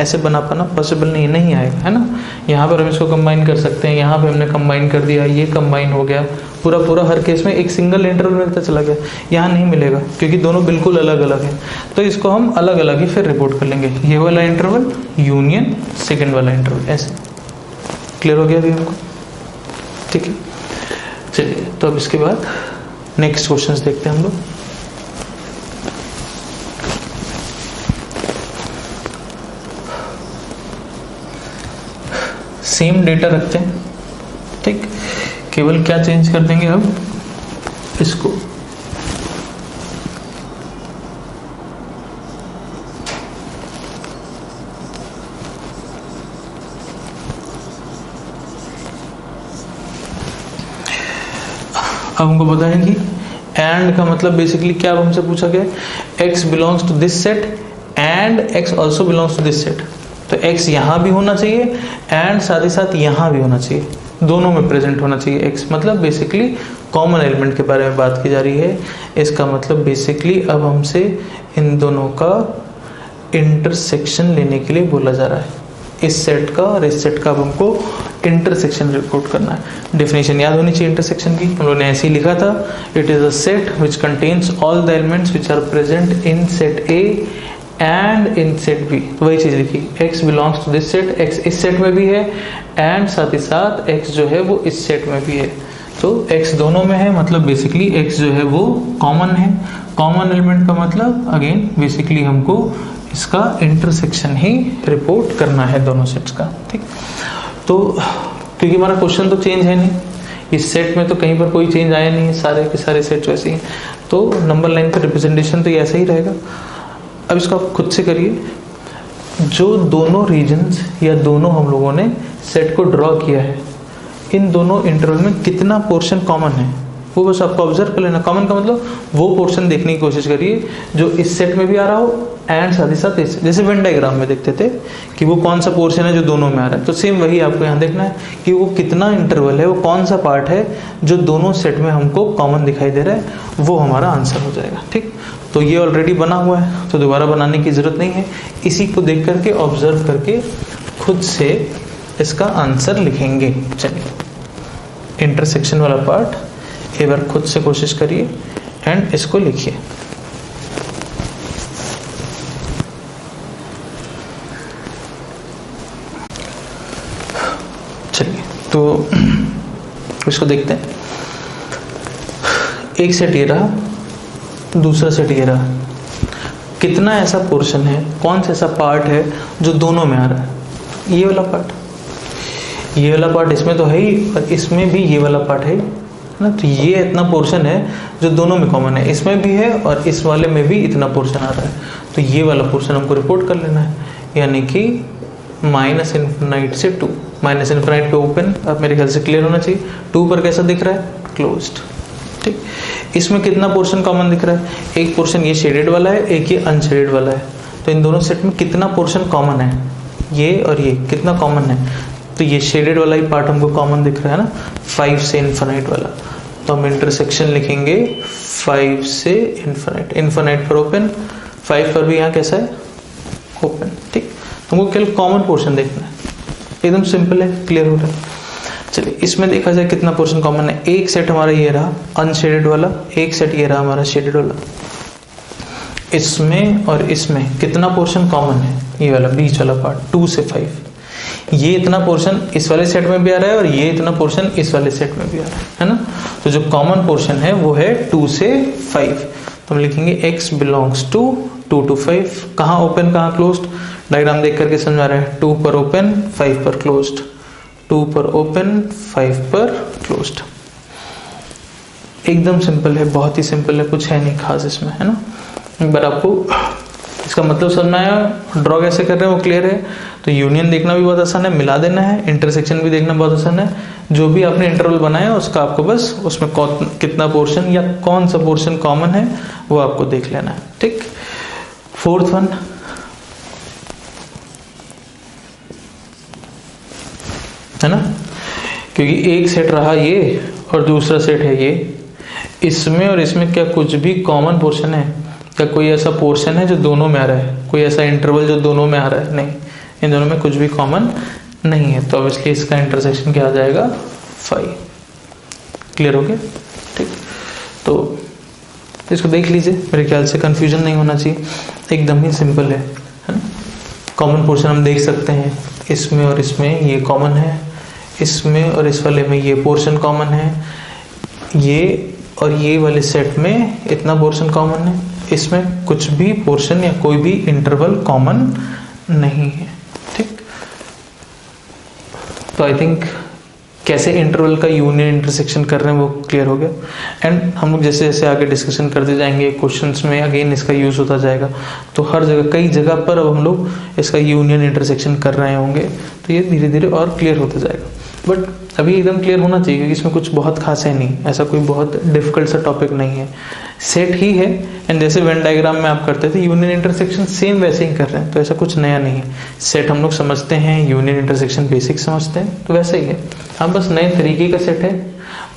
ऐसे बना पाना पॉसिबल नहीं आएगा, है ना। यहाँ पर हम इसको कंबाइन कर सकते हैं, यहाँ पे हमने कंबाइन कर दिया, ये कंबाइन हो गया, पूरा पूरा हर केस में एक सिंगल इंटरवल मिलता चला गया। यहाँ नहीं मिलेगा क्योंकि दोनों बिल्कुल अलग अलग हैं, तो इसको हम अलग अलग ही फिर रिपोर्ट कर लेंगे, ये वाला इंटरवल यूनियन सेकेंड वाला इंटरवल, ऐसे। क्लियर हो गया अभी हमको? ठीक है, चलिए। तो अब इसके बाद नेक्स्ट क्वेश्चंस देखते हैं हम लोग। सेम डेटा रखते हैं, ठीक, केवल क्या चेंज कर देंगे अब इसको, अब हमको पता है कि एंड का मतलब बेसिकली क्या अब हमसे पूछा गया, x belongs to this set and x also belongs to this set. तो x यहाँ भी होना चाहिए एंड साथ ही साथ यहाँ भी होना चाहिए, दोनों में प्रेजेंट होना चाहिए x। मतलब बेसिकली कॉमन एलिमेंट के बारे में बात की जा रही है। इसका मतलब बेसिकली अब हमसे इन दोनों का इंटरसेक्शन लेने के लिए बोला जा रहा है। इस सेट का और इस सेट का अब हमको इंटरसेक्शन रिपोर्ट करना है। डेफिनेशन याद होनी चाहिए इंटरसेक्शन की, हम लोगों ने ऐसे ही लिखा था, it is a set which contains all the elements which are present in set A and in set B. वही चीज लिखी, x belongs to this set, x इस सेट में भी है एंड साथ ही साथ x जो है वो इस सेट में भी है। तो x दोनों में है, मतलब बेसिकली x जो है वो कॉमन है। कॉमन एलिमेंट का मतलब अगेन बेसिकली हमको इसका इंटरसेक्शन ही रिपोर्ट करना है दोनों सेट्स का। ठीक, तो क्योंकि हमारा क्वेश्चन तो चेंज है नहीं, इस सेट में तो कहीं पर कोई चेंज आया नहीं है, सारे के सारे सेट्स वैसे ही, तो नंबर लाइन का रिप्रेजेंटेशन तो ये ऐसा ही रहेगा। अब इसको आप खुद से करिए, जो दोनों रीजन्स या दोनों हम लोगों ने सेट को ड्रॉ किया है, इन दोनों इंटरवल में कितना पोर्शन कॉमन है, वो बस आपको ऑब्जर्व कर लेना। कॉमन का मतलब वो पोर्शन देखने की कोशिश करिए जो इस सेट में भी आ रहा हो एंड साथ ही साथ इस, जैसे वेन डायग्राम में देखते थे कि वो कौन सा पोर्शन है जो दोनों में आ रहा है, तो सेम वही आपको यहाँ देखना है कि वो कितना इंटरवल है, वो कौन सा पार्ट है जो दोनों सेट में हमको कॉमन दिखाई दे रहा है, वो हमारा आंसर हो जाएगा। ठीक, तो ये ऑलरेडी बना हुआ है तो दोबारा बनाने की ज़रूरत नहीं है, इसी को देख करके ऑब्जर्व करके खुद से इसका आंसर लिखेंगे। चलिए इंटरसेक्शन वाला पार्ट एक बार खुद से कोशिश करिए एंड इसको लिखिए। चलिए तो इसको देखते हैं। एक सेट ये रहा, दूसरा सेट ये रहा, कितना ऐसा पोर्शन है, कौन सा ऐसा पार्ट है जो दोनों में आ रहा है, ये वाला पार्ट, ये वाला पार्ट इसमें तो है ही और इसमें भी ये वाला पार्ट है ना, तो ये इतना पोर्शन है जो दोनों में कॉमन है, इसमें भी है और इस वाले में भी इतना पोर्शन आ रहा है, तो ये वाला पोर्शन हमको रिपोर्ट कर लेना है, यानी कि माइनस इन्फिनाइट से 2, माइनस इन्फिनाइट पे ओपन, अब मेरे ख्याल से क्लियर होना चाहिए, 2 पर कैसा दिख रहा है, क्लोज्ड। ठीक, इसमें कितना पोर्शन कॉमन दिख रहा है, एक पोर्शन ये शेडेड वाला है, एक ये अनशेडेड वाला है, तो इन दोनों सेट में कितना पोर्शन कॉमन है, ये और ये कितना कॉमन है, तो ये शेडेड वाला ही पार्ट हमको कॉमन दिख रहा है ना, 5 से इन्फिनाइट वाला, तो हम इंटरसेक्शन लिखेंगे 5 से इन्फिनाइट, इन्फिनाइट पर ओपन, 5 पर भी यहाँ कैसा है, ओपन। ठीक, हमको केवल कॉमन पोर्शन देखना है, एकदम सिंपल है, क्लियर हो रहा है। चलिए इसमें देखा जाए कितना पोर्शन कॉमन है, एक सेट हमारा ये रहा अनशेडेड वाला, एक सेट ये रहा हमारा शेडेड वाला, इसमें और इसमें कितना पोर्शन कॉमन है, ये वाला बीच वाला पार्ट 2 से 5, ये इतना पोर्शन इस वाले सेट में भी आ रहा है और ये इतना पोर्शन इस वाले सेट में भी आ रहा है ना, तो जो कॉमन पोर्शन है वो है 2 से 5, तो हम लिखेंगे x बिलोंग्स टू 2 to 5, कहाँ ओपन कहाँ क्लोज्ड, डायग्राम देख करके समझा रहे हैं, 2 पर ओपन 5 पर क्लोज्ड, 2 पर ओपन 5 पर क्लोज्ड, एकदम सिंपल है, बहुत ही सिंपल है, कुछ है नहीं खास इसमें, है ना। एक बार आपको इसका मतलब समझ में आया, ड्रॉ कैसे कर रहे हैं वो क्लियर है, तो यूनियन देखना भी बहुत आसान है, मिला देना है, इंटरसेक्शन भी देखना बहुत आसान है, जो भी आपने इंटरवल बनाया उसका आपको बस उसमें कितना पोर्शन या कौन सा पोर्शन कॉमन है वो आपको देख लेना है। ठीक, फोर्थ वन, है ना, क्योंकि एक सेट रहा ये और दूसरा सेट है ये, इसमें और इसमें क्या कुछ भी कॉमन पोर्शन है, क्या कोई ऐसा पोर्शन है जो दोनों में आ रहा है, कोई ऐसा इंटरवल जो दोनों में आ रहा है, नहीं, इन दोनों में कुछ भी कॉमन नहीं है, तो ऑब्वियसली इसका इंटरसेक्शन क्या आ जाएगा 5। क्लियर हो गया। ठीक, तो इसको देख लीजिए, मेरे ख्याल से कंफ्यूजन नहीं होना चाहिए, एकदम ही सिंपल है ना। कॉमन पोर्शन हम देख सकते हैं, इसमें और इसमें ये कॉमन है, इसमें और इस वाले में ये पोर्शन कॉमन है, ये और ये वाले सेट में इतना पोर्शन कॉमन है, इसमें कुछ भी पोर्शन या कोई भी इंटरवल कॉमन नहीं है। ठीक, तो आई थिंक कैसे इंटरवल का यूनियन इंटरसेक्शन कर रहे हैं वो क्लियर हो गया, एंड हम लोग जैसे जैसे आगे डिस्कशन करते जाएंगे क्वेश्चंस में अगेन इसका यूज़ होता जाएगा, तो हर जगह कई जगह पर अब हम लोग इसका यूनियन इंटरसेक्शन कर रहे होंगे, तो ये धीरे धीरे और क्लियर होता जाएगा, बट अभी एकदम क्लियर होना चाहिए क्योंकि इसमें कुछ बहुत खास है नहीं, ऐसा कोई बहुत डिफिकल्ट सा टॉपिक नहीं है, सेट ही है, एंड जैसे वेन डायग्राम में आप करते थे यूनियन इंटरसेक्शन सेम वैसे ही कर रहे हैं, तो ऐसा कुछ नया नहीं है, सेट हम लोग समझते हैं, यूनियन इंटरसेक्शन बेसिक समझते हैं, तो वैसे ही है, हाँ बस नए तरीके का सेट है,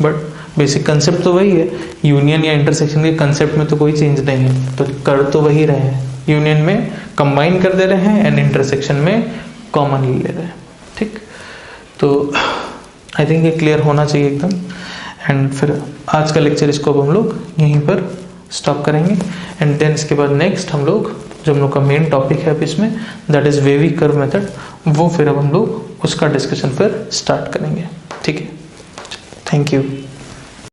बट बेसिक कंसेप्ट तो वही है, यूनियन या इंटरसेक्शन के कंसेप्ट में तो कोई चेंज नहीं है, तो कर तो वही रहे हैं, यूनियन में कंबाइन कर दे रहे हैं एंड इंटरसेक्शन में कॉमन ले रहे हैं। ठीक, तो आई थिंक ये क्लियर होना चाहिए एकदम, एंड फिर आज का लेक्चर इसको अब हम लोग यहीं पर स्टॉप करेंगे, एंड देन इसके बाद नेक्स्ट हम लोग जो हम लोग का मेन टॉपिक है अब इसमें that is wavy curve method, वो फिर अब हम लोग उसका डिस्कशन फिर स्टार्ट करेंगे। ठीक है, थैंक यू।